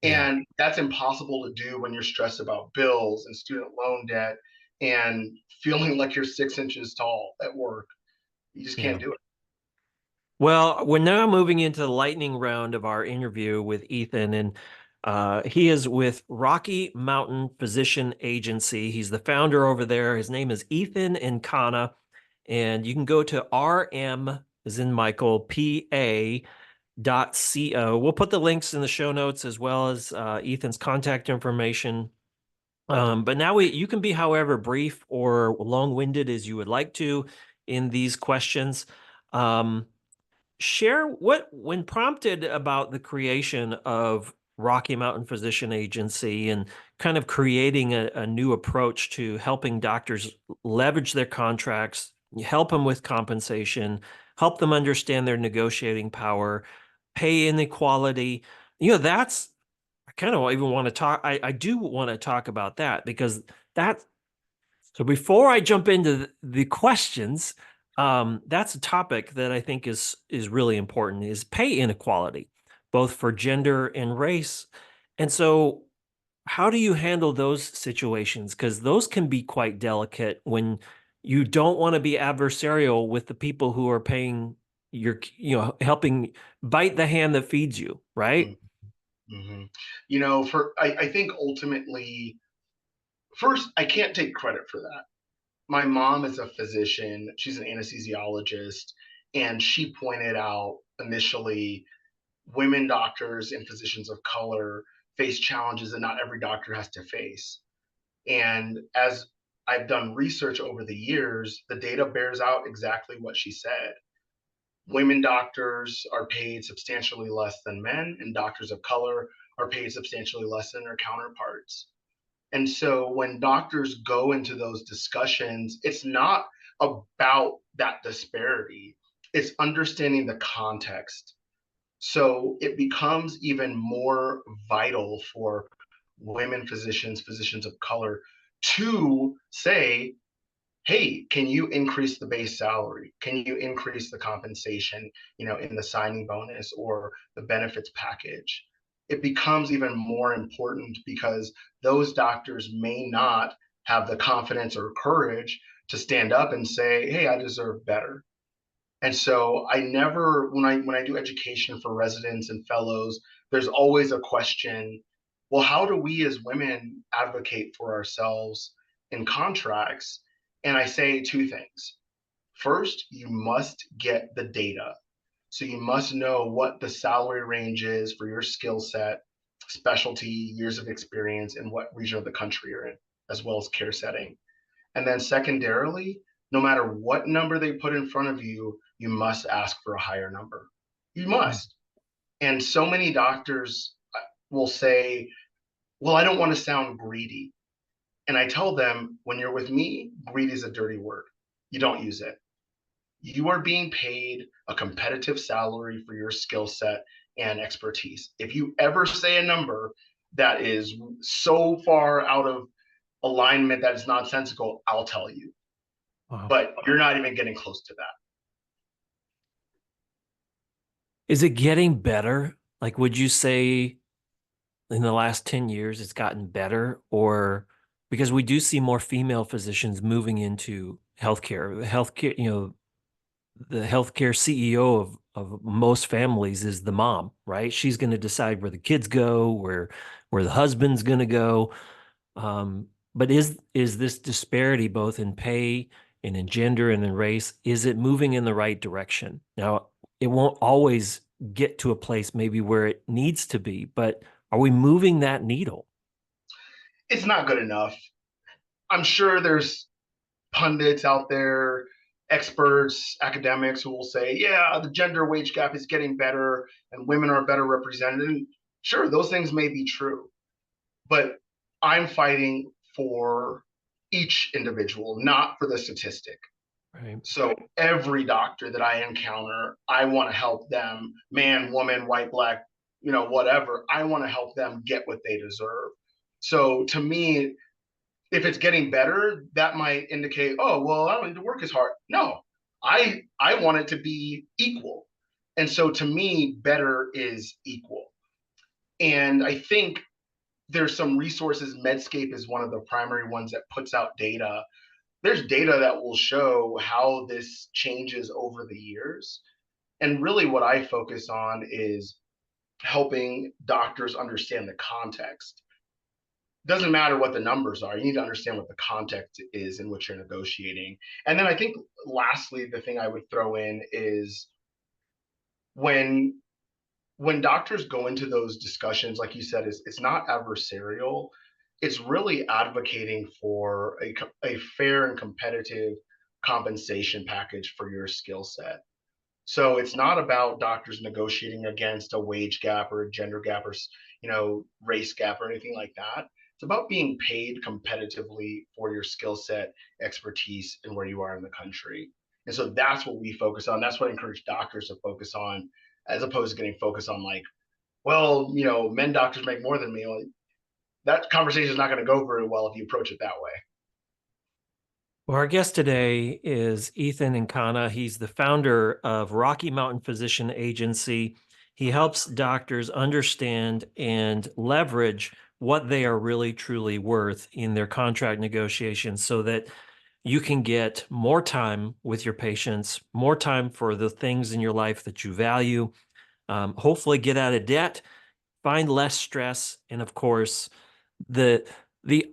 Speaker 3: Yeah.
Speaker 1: And that's impossible to do when you're stressed about bills and student loan debt and feeling like you're 6 inches tall at work. You just
Speaker 3: Yeah.
Speaker 1: can't do it.
Speaker 3: Well, we're now moving into the lightning round of our interview with Ethan, and he is with Rocky Mountain Physician Agency. He's the founder over there. His name is Ethan Nkana, and you can go to RM, as in Michael, PA.co. We'll put the links in the show notes, as well as Ethan's contact information. But now you can be however brief or long-winded as you would like to in these questions. Share when prompted about the creation of Rocky Mountain Physician Agency and kind of creating a new approach to helping doctors leverage their contracts, help them with compensation, help them understand their negotiating power, pay inequality. That's, I kind of even want to talk. I do want to talk about that, because that so before I jump into the questions, that's a topic that I think is really important, is pay inequality, both for gender and race. And so, how do you handle those situations? Because those can be quite delicate when you don't want to be adversarial with the people who are paying helping bite the hand that feeds you, right?
Speaker 1: Mm-hmm. I think ultimately, first, I can't take credit for that. My mom is a physician, she's an anesthesiologist, and she pointed out initially women doctors and physicians of color face challenges that not every doctor has to face. And as I've done research over the years, the data bears out exactly what she said. Women doctors are paid substantially less than men, and doctors of color are paid substantially less than their counterparts. And so when doctors go into those discussions, it's not about that disparity, it's understanding the context. So it becomes even more vital for women physicians, physicians of color, to say, hey, can you increase the base salary? Can you increase the compensation, in the signing bonus or the benefits package? It becomes even more important because those doctors may not have the confidence or courage to stand up and say, hey, I deserve better. And so I never, when I do education for residents and fellows, there's always a question, well, how do we as women advocate for ourselves in contracts? And I say two things. First, you must get the data. So you must know what the salary range is for your skill set, specialty, years of experience, and what region of the country you're in, as well as care setting. And then secondarily, no matter what number they put in front of you, you must ask for a higher number. You must. And so many doctors will say, well, I don't want to sound greedy. And I tell them, when you're with me, greed is a dirty word. You don't use it. You are being paid a competitive salary for your skill set and expertise. If you ever say a number that is so far out of alignment that is nonsensical, I'll tell you.
Speaker 3: Wow.
Speaker 1: but you're not even getting close to that.
Speaker 3: Is it getting better? Like, would you say in the last 10 years it's gotten better? Or because we do see more female physicians moving into healthcare, the healthcare CEO of most families is the mom, right? She's going to decide where the kids go, where the husband's going to go. But is this disparity both in pay and in gender and in race, is it moving in the right direction? Now, it won't always get to a place maybe where it needs to be, but are we moving that needle?
Speaker 1: It's not good enough. I'm sure there's pundits out there, experts, academics who will say, yeah, the gender wage gap is getting better and women are better represented. And sure, those things may be true, but I'm fighting for each individual, not for the statistic.
Speaker 3: Right.
Speaker 1: So every doctor that I encounter, I want to help them, man, woman, white, black, whatever. I want to help them get what they deserve. So to me, if it's getting better, that might indicate, oh, well, I don't need to work as hard. No, I want it to be equal. And so to me, better is equal. And I think there's some resources. Medscape is one of the primary ones that puts out data. There's data that will show how this changes over the years. And really what I focus on is helping doctors understand the context. Doesn't matter what the numbers are. You need to understand what the context is in which you're negotiating. And then I think lastly, the thing I would throw in is when doctors go into those discussions, like you said, it's not adversarial. It's really advocating for a fair and competitive compensation package for your skill set. So it's not about doctors negotiating against a wage gap or a gender gap or race gap or anything like that. It's about being paid competitively for your skill set, expertise, and where you are in the country. And so that's what we focus on. That's what I encourage doctors to focus on, as opposed to getting focused on like, well, men doctors make more than me. Well, that conversation is not going to go very well if you approach it that way.
Speaker 3: Well, our guest today is Ethan Nkana. He's the founder of Rocky Mountain Physician Agency. He helps doctors understand and leverage what they are really truly worth in their contract negotiations so that you can get more time with your patients, more time for the things in your life that you value, hopefully get out of debt, find less stress, and of course,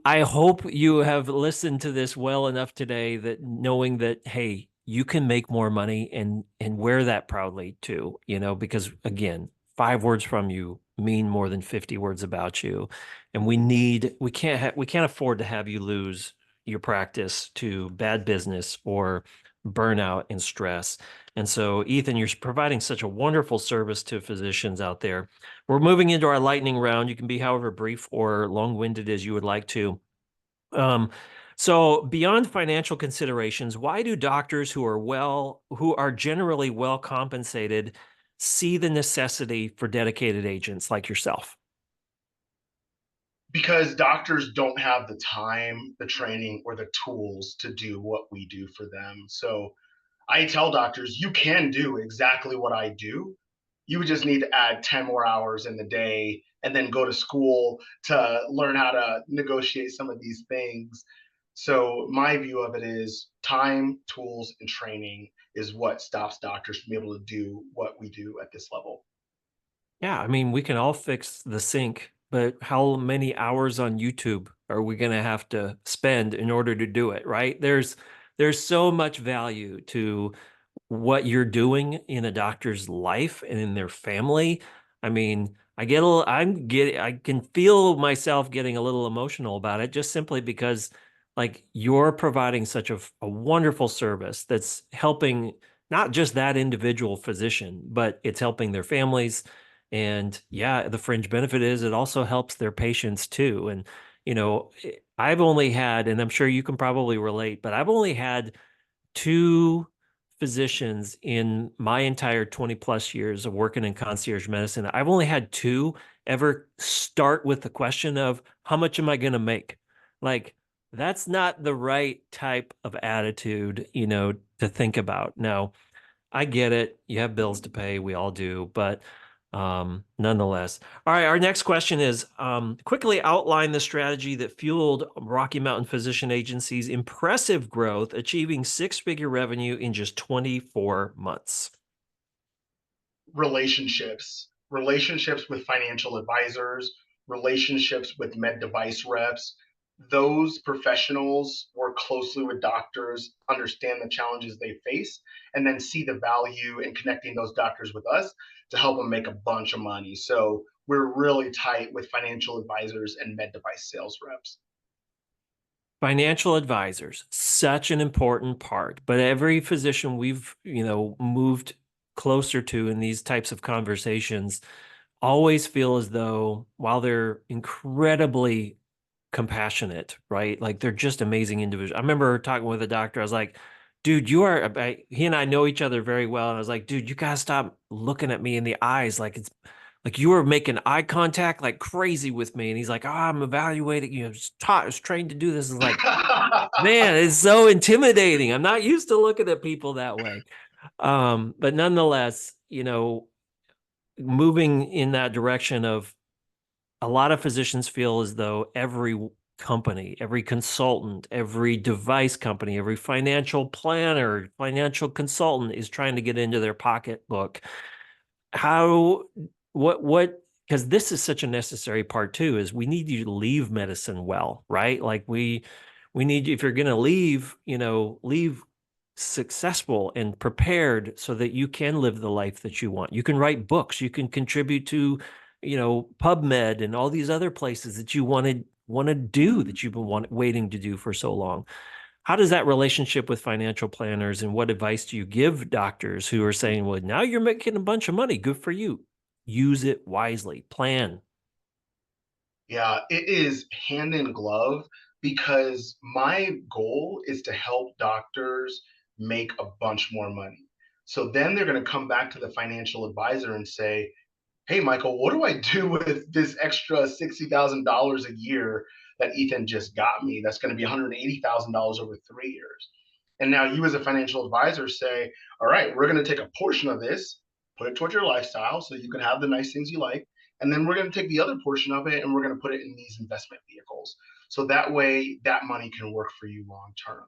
Speaker 3: I hope you have listened to this well enough today that knowing that, hey, you can make more money and wear that proudly too, because again, 5 words from you mean more than 50 words about you. And we can't afford to have you lose your practice to bad business or burnout and stress. And so, Ethan, you're providing such a wonderful service to physicians out there. We're moving into our lightning round. You can be however brief or long-winded as you would like to. So beyond financial considerations, why do doctors who are generally well compensated see the necessity for dedicated agents like yourself?
Speaker 1: Because doctors don't have the time, the training, or the tools to do what we do for them. So I tell doctors, you can do exactly what I do. You would just need to add 10 more hours in the day and then go to school to learn how to negotiate some of these things. So my view of it is time, tools, and training is what stops doctors from being able to do what we do at this level.
Speaker 3: Yeah, I mean, we can all fix the sink, but how many hours on YouTube are we going to have to spend in order to do it, right? There's so much value to what you're doing in a doctor's life and in their family. I mean, I can feel myself getting a little emotional about it just simply because like you're providing such a wonderful service that's helping not just that individual physician, but it's helping their families. And yeah, the fringe benefit is it also helps their patients too. And, I've only had, and I'm sure you can probably relate, but I've only had 2 physicians in my entire 20 plus years of working in concierge medicine. I've only had 2 ever start with the question of how much am I going to make? Like That's not the right type of attitude, to think about. Now, I get it. You have bills to pay. We all do. But nonetheless. All right. Our next question is quickly outline the strategy that fueled Rocky Mountain Physician Agency's impressive growth, achieving six-figure revenue in just 24 months.
Speaker 1: Relationships with financial advisors, relationships with med device reps. Those professionals work closely with doctors, understand the challenges they face, and then see the value in connecting those doctors with us to help them make a bunch of money. So we're really tight with financial advisors and med device sales reps.
Speaker 3: Financial advisors, such an important part, but every physician we've, moved closer to in these types of conversations always feel as though while they're incredibly compassionate, right? Like they're just amazing individuals. I remember talking with a doctor. I was like, dude, he and I know each other very well. And I was like, dude, you gotta stop looking at me in the eyes. Like it's like you were making eye contact like crazy with me. And he's like, I'm evaluating, I was trained to do this. It's like, man, it's so intimidating. I'm not used to looking at people that way. But nonetheless, moving in that direction of a lot of physicians feel as though every company, every consultant, every device company, every financial planner, financial consultant is trying to get into their pocketbook. Because this is such a necessary part too, is we need you to leave medicine well, right? Like we need you, if you're going to leave, leave successful and prepared so that you can live the life that you want. You can write books, you can contribute to, PubMed and all these other places that you want to do that you've been waiting to do for so long. How does that relationship with financial planners, and what advice do you give doctors who are saying, well, now you're making a bunch of money, good for you. Use it wisely, plan.
Speaker 1: Yeah, it is hand in glove because my goal is to help doctors make a bunch more money. So then they're going to come back to the financial advisor and say, hey, Michael, what do I do with this extra $60,000 a year that Ethan just got me? That's going to be $180,000 over 3 years. And now you, as a financial advisor, say, all right, we're going to take a portion of this, put it towards your lifestyle so you can have the nice things you like. And then we're going to take the other portion of it and we're going to put it in these investment vehicles. So that way, that money can work for you long term.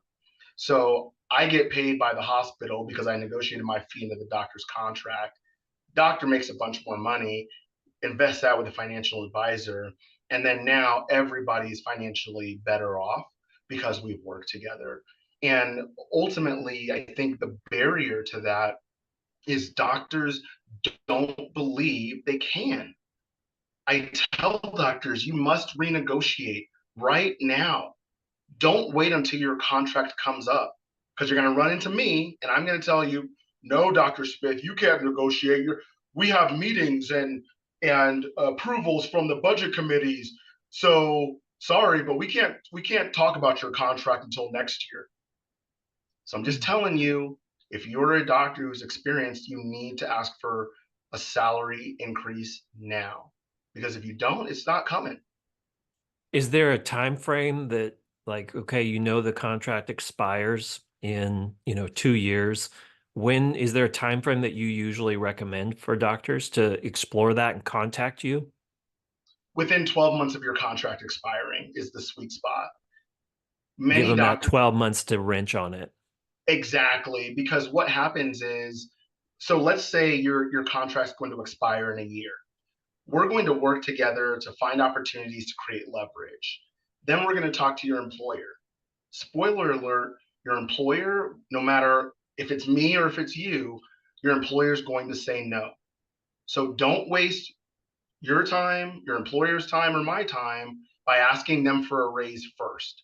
Speaker 1: So I get paid by the hospital because I negotiated my fee into the doctor's contract. Doctor makes a bunch more money, invest that with a financial advisor, and then now everybody's financially better off because we've worked together. And ultimately, I think the barrier to that is doctors don't believe they can. I tell doctors, you must renegotiate right now. Don't wait until your contract comes up because you're going to run into me and I'm going to tell you, no, Dr. Smith, you can't negotiate. We have meetings and approvals from the budget committees. So sorry, but we can't talk about your contract until next year. So I'm just telling you, if you're a doctor who's experienced, you need to ask for a salary increase now. Because if you don't, it's not coming.
Speaker 3: Is there a time frame that, like, okay, the contract expires in, 2 years? When is there a time frame that you usually recommend for doctors to explore that and contact you?
Speaker 1: Within 12 months of your contract expiring is the sweet spot.
Speaker 3: Give
Speaker 1: Many
Speaker 3: them that
Speaker 1: doctors,
Speaker 3: 12 months to wrench on it.
Speaker 1: exactly, because what happens is, so let's say your contract's going to expire in a year. We're going to work together to find opportunities to create leverage. Then we're going to talk to your employer. Spoiler alert, your employer, no matter if it's me or if it's you, your employer is going to say no. So don't waste your time, your employer's time, or my time by asking them for a raise first.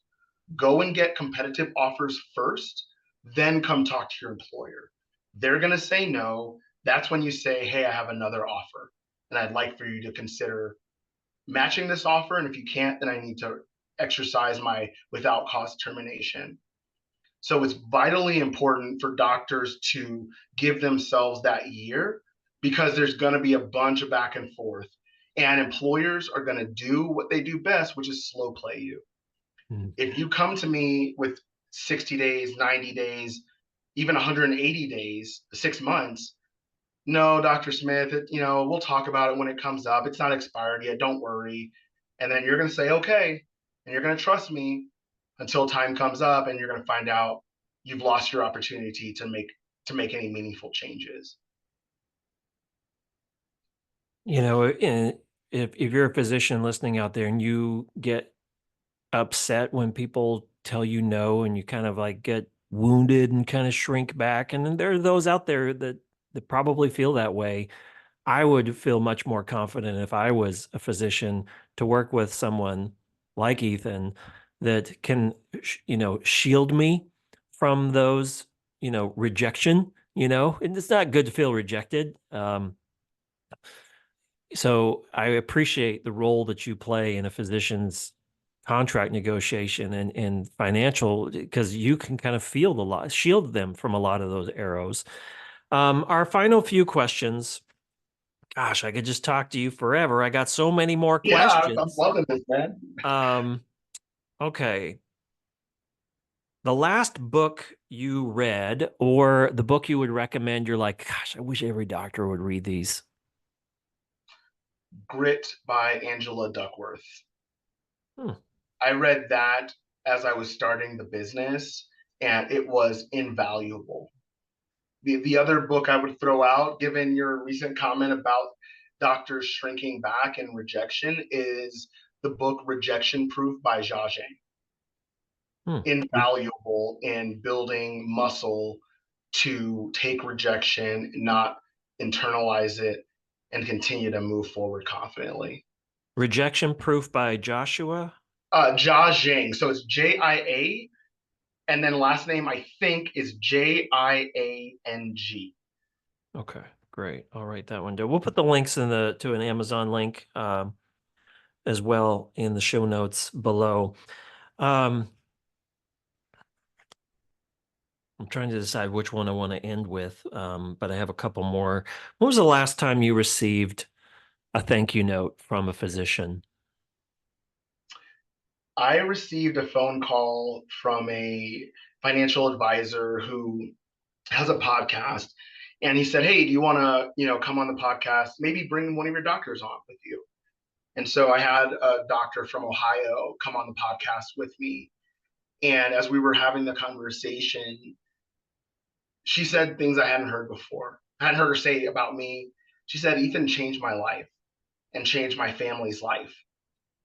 Speaker 1: Go and get competitive offers first, then come talk to your employer. They're going to say no. That's when you say, hey, I have another offer, and I'd like for you to consider matching this offer. And if you can't, then I need to exercise my without cause termination. So it's vitally important for doctors to give themselves that year because there's going to be a bunch of back and forth. And employers are going to do what they do best, which is slow play you.
Speaker 3: Mm.
Speaker 1: If you come to me with 60 days, 90 days, even 180 days, 6 months, no, Dr. Smith, we'll talk about it when it comes up. It's not expired yet. Don't worry. And then you're going to say, okay. And you're going to trust me until time comes up, and you're going to find out you've lost your opportunity to make any meaningful changes.
Speaker 3: If you're a physician listening out there and you get upset when people tell you no, and you kind of like get wounded and kind of shrink back, and then there are those out there that probably feel that way. I would feel much more confident if I was a physician to work with someone like Ethan that can, shield me from those, rejection, and it's not good to feel rejected. So I appreciate the role that you play in a physician's contract negotiation and financial, because you can kind of shield them from a lot of those arrows. Our final few questions. Gosh, I could just talk to you forever. I got so many more
Speaker 1: Yeah, I'm
Speaker 3: questions.
Speaker 1: loving this, man.
Speaker 3: Okay. The last book you read, or the book you would recommend, you're like, gosh, I wish every doctor would read these.
Speaker 1: Grit by Angela Duckworth.
Speaker 3: Hmm.
Speaker 1: I read that as I was starting the business, and it was invaluable. The other book I would throw out, given your recent comment about doctors shrinking back and rejection, is the book Rejection Proof by Jia Zhang.
Speaker 3: Hmm.
Speaker 1: Invaluable in building muscle to take rejection, not internalize it, and continue to move forward confidently.
Speaker 3: Rejection Proof by Joshua?
Speaker 1: Jia Zhang. So it's JIA, and then last name I think is JIANG.
Speaker 3: Okay, great. I'll write that one down. We'll put the links to an Amazon link as well in the show notes below. I'm trying to decide which one I want to end with, but I have a couple more. When was the last time you received a thank you note from a physician?
Speaker 1: I received a phone call from a financial advisor who has a podcast, and he said, "Hey, do you want to, come on the podcast? Maybe bring one of your doctors on with you." And so I had a doctor from Ohio come on the podcast with me. And as we were having the conversation, she said things I hadn't heard before. I hadn't heard her say about me. She said, "Ethan changed my life and changed my family's life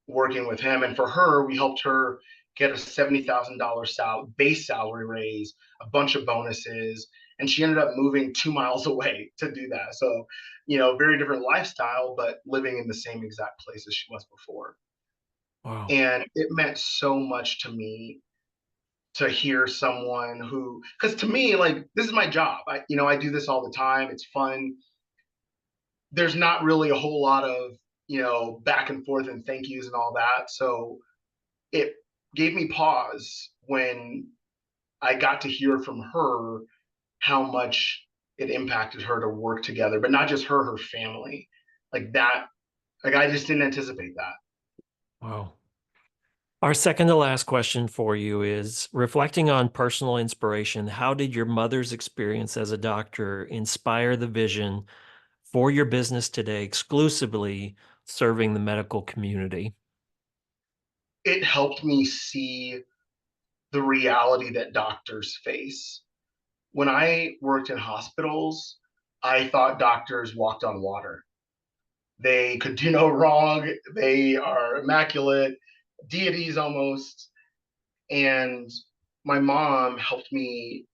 Speaker 1: working with him." And for her, we helped her get a $70,000 base salary raise, a bunch of bonuses, and she ended up moving 2 miles away to do that. So, very different lifestyle, but living in the same exact place as she was before.
Speaker 3: Wow.
Speaker 1: And it meant so much to me to hear someone who, because to me, like, this is my job. I do this all the time. It's fun. There's not really a whole lot of, back and forth and thank yous and all that. So it gave me pause when I got to hear from her how much it impacted her to work together, but not just her family. Like that, like I just didn't anticipate that.
Speaker 3: Wow. Our second to last question for you is, reflecting on personal inspiration, how did your mother's experience as a doctor inspire the vision for your business today, exclusively serving the medical community?
Speaker 1: It helped me see the reality that doctors face. When I worked in hospitals, I thought doctors walked on water. They could do no wrong. They are immaculate, deities almost. And my mom helped me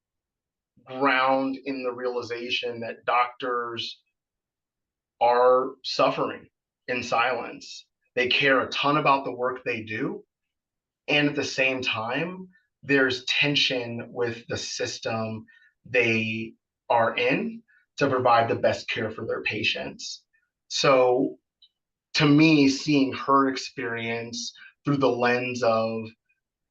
Speaker 1: ground in the realization that doctors are suffering in silence. They care a ton about the work they do. And at the same time, there's tension with the system they are in to provide the best care for their patients. So, to me, seeing her experience through the lens of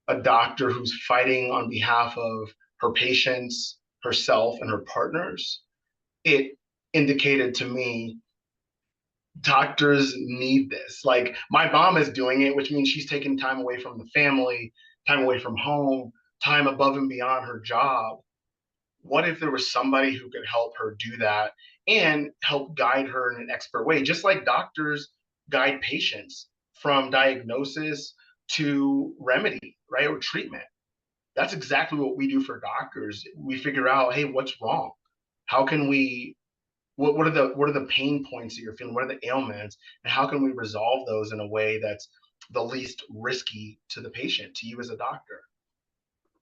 Speaker 1: a doctor who's fighting on behalf of her patients, herself, and her partners, it indicated to me doctors need this. Like my mom is doing it, which means she's taking time away from the family time away from home, time above and beyond her job. What if there was somebody who could help her do that and help guide her in an expert way, just like doctors guide patients from diagnosis to remedy, right? Or treatment. That's exactly what we do for doctors. We figure out, hey, what's wrong? How can we what are the pain points that you're feeling? What are the ailments? And how can we resolve those in a way that's the least risky to the patient, to you as a doctor?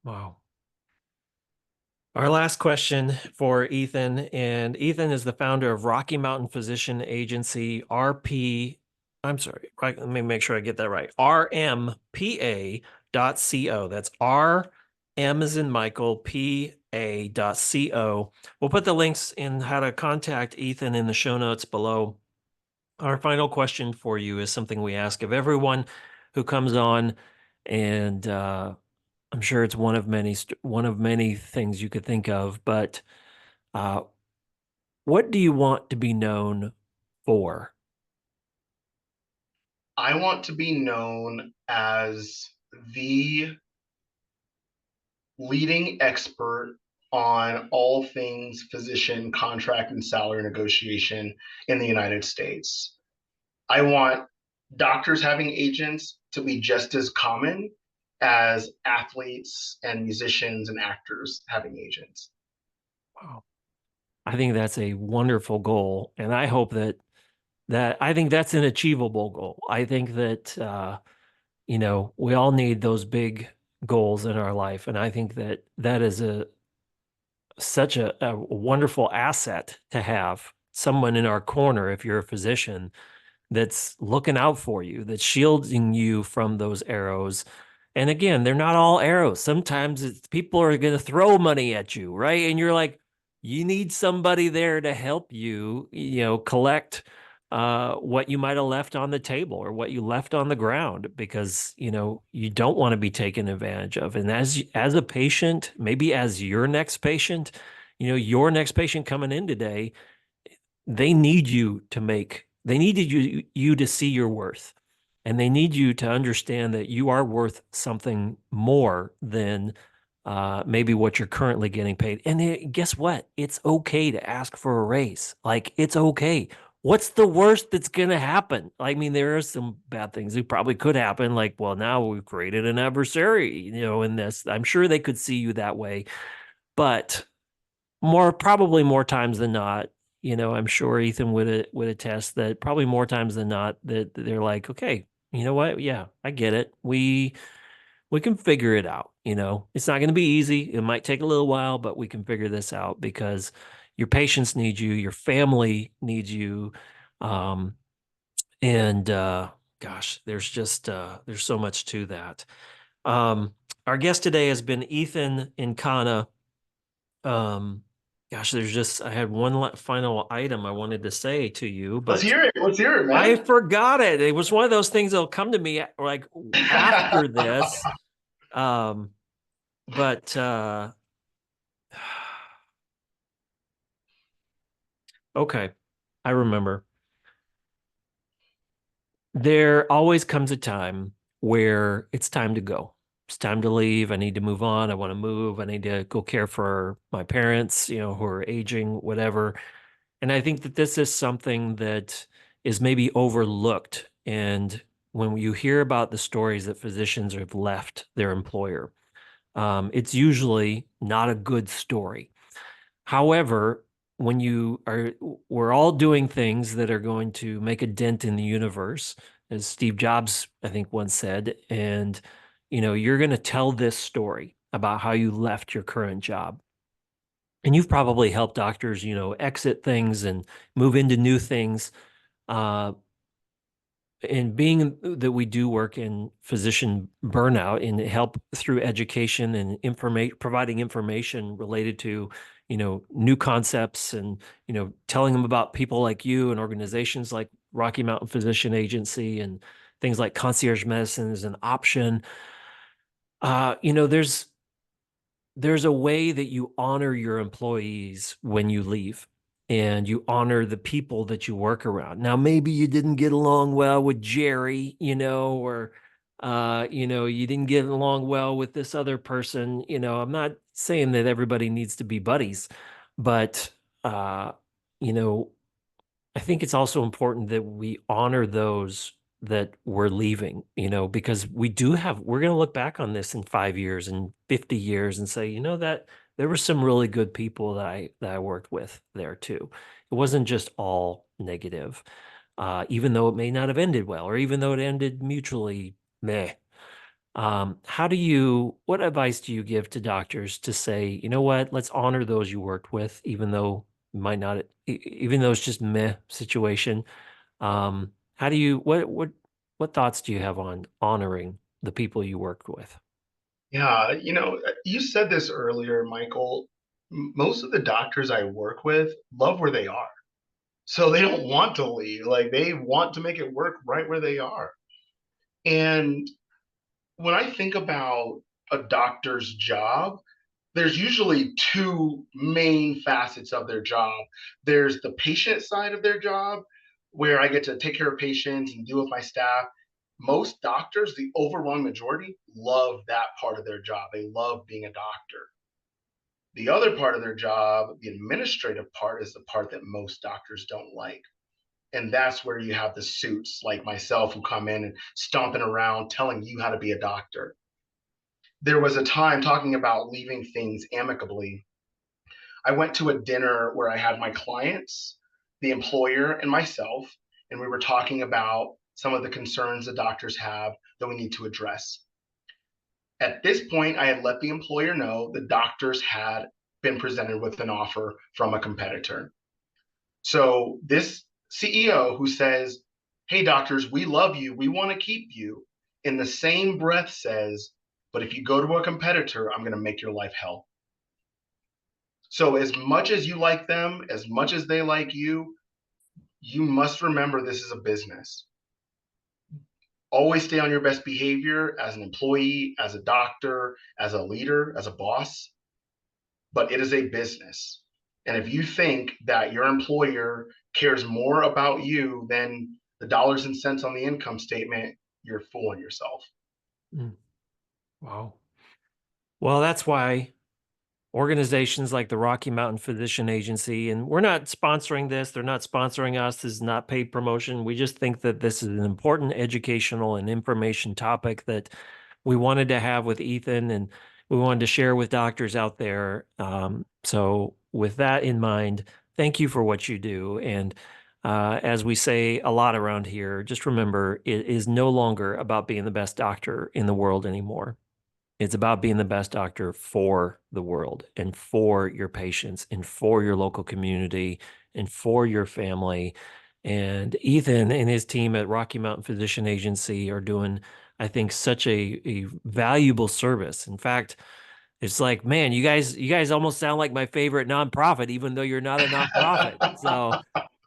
Speaker 3: Wow. Our last question for Ethan, and Ethan is the founder of Rocky Mountain Physician Agency, I'm sorry, let me make sure I get that right. RMPA.co. That's RM as in Michael, PA.co. We'll put the links in how to contact Ethan in the show notes below. Our final question for you is something we ask of everyone who comes on, and I'm sure it's one of many things you could think of, but what do you want to be known for?
Speaker 1: I want to be known as the leading expert on all things physician contract and salary negotiation in the United States. I want doctors having agents to be just as common as athletes and musicians and actors having agents.
Speaker 3: Wow. I think that's a wonderful goal, and I hope that I think that's an achievable goal. I think that we all need those big goals in our life, and I think that is such a wonderful asset to have someone in our corner if you're a physician that's looking out for you, that's shielding you from those arrows. And again, they're not all arrows. Sometimes people are going to throw money at you, right? And you're like, you need somebody there to help you, collect what you might have left on the table or what you left on the ground, because you don't want to be taken advantage of. And as a patient, maybe as your next patient, your next patient coming in today, they need you to see your worth, and they need you to understand that you are worth something more than maybe what you're currently getting paid. And guess what? It's okay to ask for a raise. Like, it's okay. What's the worst that's going to happen? I mean, there are some bad things that probably could happen. Like, well, now we've created an adversary, in this. I'm sure they could see you that way, but probably more times than not, I'm sure Ethan would attest that probably more times than not that they're like, okay, you know what? Yeah, I get it. We can figure it out. It's not going to be easy. It might take a little while, but we can figure this out because your patients need you, your family needs you. And gosh, there's so much to that. Our guest today has been Ethan Nkana. Gosh, I had one final item I wanted to say to you, but
Speaker 1: Let's hear it. Let's hear it, man.
Speaker 3: I forgot it. It was one of those things that'll come to me like after this. But okay, I remember. There always comes a time where it's time to go. It's time to leave. I need to move on. I want to move. I need to go care for my parents, who are aging, whatever. And I think that this is something that is maybe overlooked. And when you hear about the stories that physicians have left their employer, it's usually not a good story. However, we're all doing things that are going to make a dent in the universe, as Steve Jobs, I think, once said. And, you're going to tell this story about how you left your current job. And you've probably helped doctors, exit things and move into new things. And being that we do work in physician burnout and help through education and providing information related to, new concepts and, telling them about people like you and organizations like Rocky Mountain Physician Agency and things like concierge medicine is an option. There's a way that you honor your employees when you leave, and you honor the people that you work around. Now, maybe you didn't get along well with Jerry, or You didn't get along well with this other person. I'm not saying that everybody needs to be buddies, but uh, you know, I think it's also important that we honor those that we're leaving, because we're going to look back on this in 5 years and 50 years and say, that there were some really good people that I worked with there too. It wasn't just all negative, even though it may not have ended well, or even though it ended mutually meh. What advice do you give to doctors to say, what, let's honor those you worked with, even though might not, even though it's just meh situation. How do you, what thoughts do you have on honoring the people you worked with?
Speaker 1: Yeah, you said this earlier, Michael. Most of the doctors I work with love where they are. So they don't want to leave. Like they want to make it work right where they are. And when I think about a doctor's job, there's usually two main facets of their job. There's the patient side of their job, where I get to take care of patients and deal with my staff. Most doctors, the overwhelming majority, love that part of their job. They love being a doctor. The other part of their job, the administrative part, is the part that most doctors don't like. And that's where you have the suits like myself who come in and stomping around telling you how to be a doctor. There was a time, talking about leaving things amicably, I went to a dinner where I had my clients, the employer, and myself, and we were talking about some of the concerns the doctors have that we need to address. At this point, I had let the employer know the doctors had been presented with an offer from a competitor. So this CEO who says, "Hey, doctors, we love you, we want to keep you," in the same breath says, "But if you go to a competitor, I'm going to make your life hell." So, as much as you like them, as much as they like you must remember this is a business. Always stay on your best behavior as an employee, as a doctor, as a leader, as a boss, but it is a business. And if you think that your employer cares more about you than the dollars and cents on the income statement, you're fooling yourself.
Speaker 3: Mm, wow. Well, that's why organizations like the Rocky Mountain Physician Agency, and we're not sponsoring this, they're not sponsoring us, this is not paid promotion. We just think that this is an important educational and information topic that we wanted to have with Ethan, and we wanted to share with doctors out there. So with that in mind, thank you for what you do. And as we say a lot around here, just remember, it is no longer about being the best doctor in the world anymore. It's about being the best doctor for the world and for your patients and for your local community and for your family. And Ethan and his team at Rocky Mountain Physician Agency are doing, I think, such a valuable service. In fact, it's like, man, you guys almost sound like my favorite nonprofit, even though you're not a nonprofit. So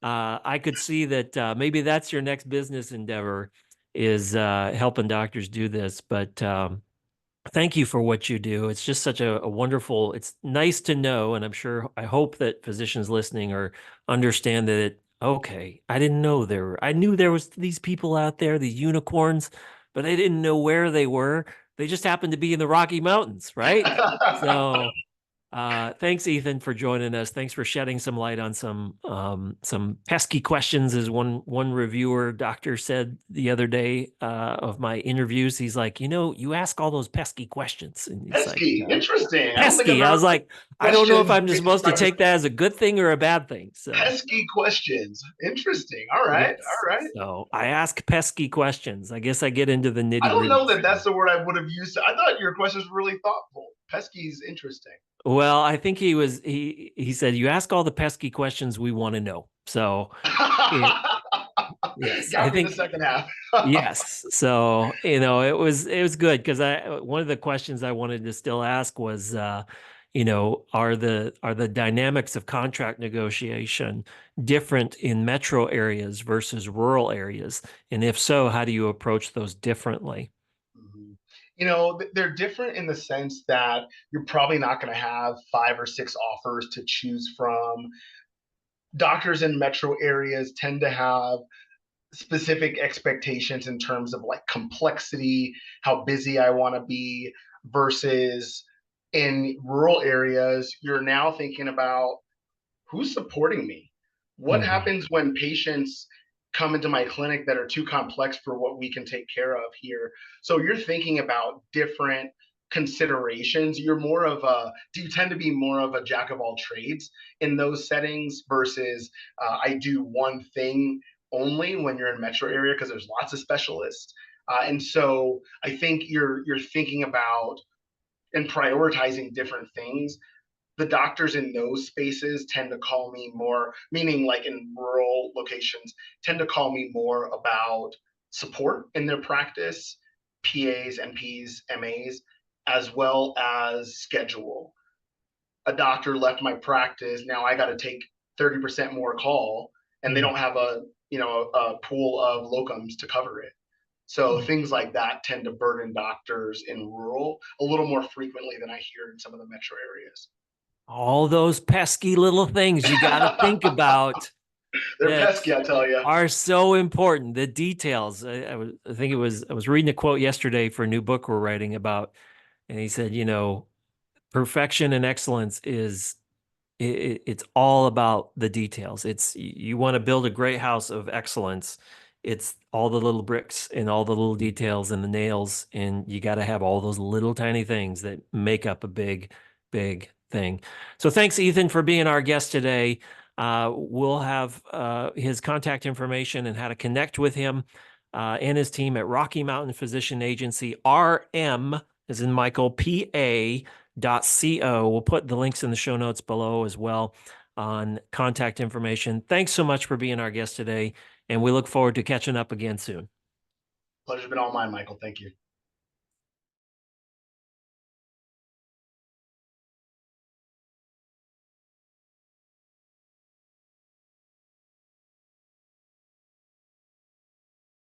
Speaker 3: I could see that maybe that's your next business endeavor, is helping doctors do this. But thank you for what you do. It's just such a wonderful, it's nice to know. And I hope that physicians listening understand that okay, I didn't know I knew there was these people out there, these unicorns, but I didn't know where they were. They just happened to be in the Rocky Mountains, right? So thanks, Ethan, for joining us. Thanks for shedding some light on some pesky questions, as one reviewer doctor said the other day of my interviews. He's like, you ask all those pesky questions, and he's like,
Speaker 1: Pesky, interesting. I don't think I've
Speaker 3: pesky. I
Speaker 1: ever
Speaker 3: was like, I don't know if
Speaker 1: questions
Speaker 3: I'm just supposed to take that as a good thing or a bad thing. So
Speaker 1: pesky questions. Interesting. All right.
Speaker 3: yes,
Speaker 1: All right.
Speaker 3: so I ask pesky questions. I guess I get into the
Speaker 1: I
Speaker 3: nitty
Speaker 1: don't
Speaker 3: gritty.
Speaker 1: know that that's the word I would have used. I thought your questions were really thoughtful. Pesky's interesting.
Speaker 3: Well, I think he said, you ask all the pesky questions we want to know. So yes, I
Speaker 1: Got me the
Speaker 3: think
Speaker 1: second half.
Speaker 3: yes. So, it was good, because one of the questions I wanted to still ask was, are the dynamics of contract negotiation different in metro areas versus rural areas? And if so, how do you approach those differently?
Speaker 1: Mhm. They're different in the sense that you're probably not going to have 5 or 6 offers to choose from. Doctors in metro areas tend to have specific expectations in terms of like complexity, how busy I want to be, versus in rural areas, you're now thinking about who's supporting me? What
Speaker 3: Mhm.
Speaker 1: happens when patients come into my clinic that are too complex for what we can take care of here? So you're thinking about different considerations. Do you tend to be more of a jack of all trades in those settings versus I do one thing only when you're in metro area because there's lots of specialists. And so I think you're thinking about and prioritizing different things. The doctors in those spaces tend to call me more, meaning like in rural locations, tend to call me more about support in their practice, PAs, NPs, MAs, as well as schedule. A doctor left my practice, now I got to take 30% more call, and they
Speaker 3: Mm.
Speaker 1: don't have a pool of locums to cover it. So
Speaker 3: Mm.
Speaker 1: things like that tend to burden doctors in rural a little more frequently than I hear in some of the metro areas.
Speaker 3: All those pesky little things you got to think about
Speaker 1: They're
Speaker 3: that
Speaker 1: pesky, I tell you.
Speaker 3: are so important. The details. I was reading a quote yesterday for a new book we're writing about, and he said, perfection and excellence is it's all about the details. It's you want to build a great house of excellence. It's all the little bricks and all the little details and the nails, and you got to have all those little tiny things that make up a big, big thing. So thanks, Ethan, for being our guest today. We'll have his contact information and how to connect with him and his team at Rocky Mountain Physician Agency, RM, as in Michael, PA.co. We'll put the links in the show notes below as well on contact information. Thanks so much for being our guest today, and we look forward to catching up again soon.
Speaker 1: Pleasure's been all mine, Michael. Thank you.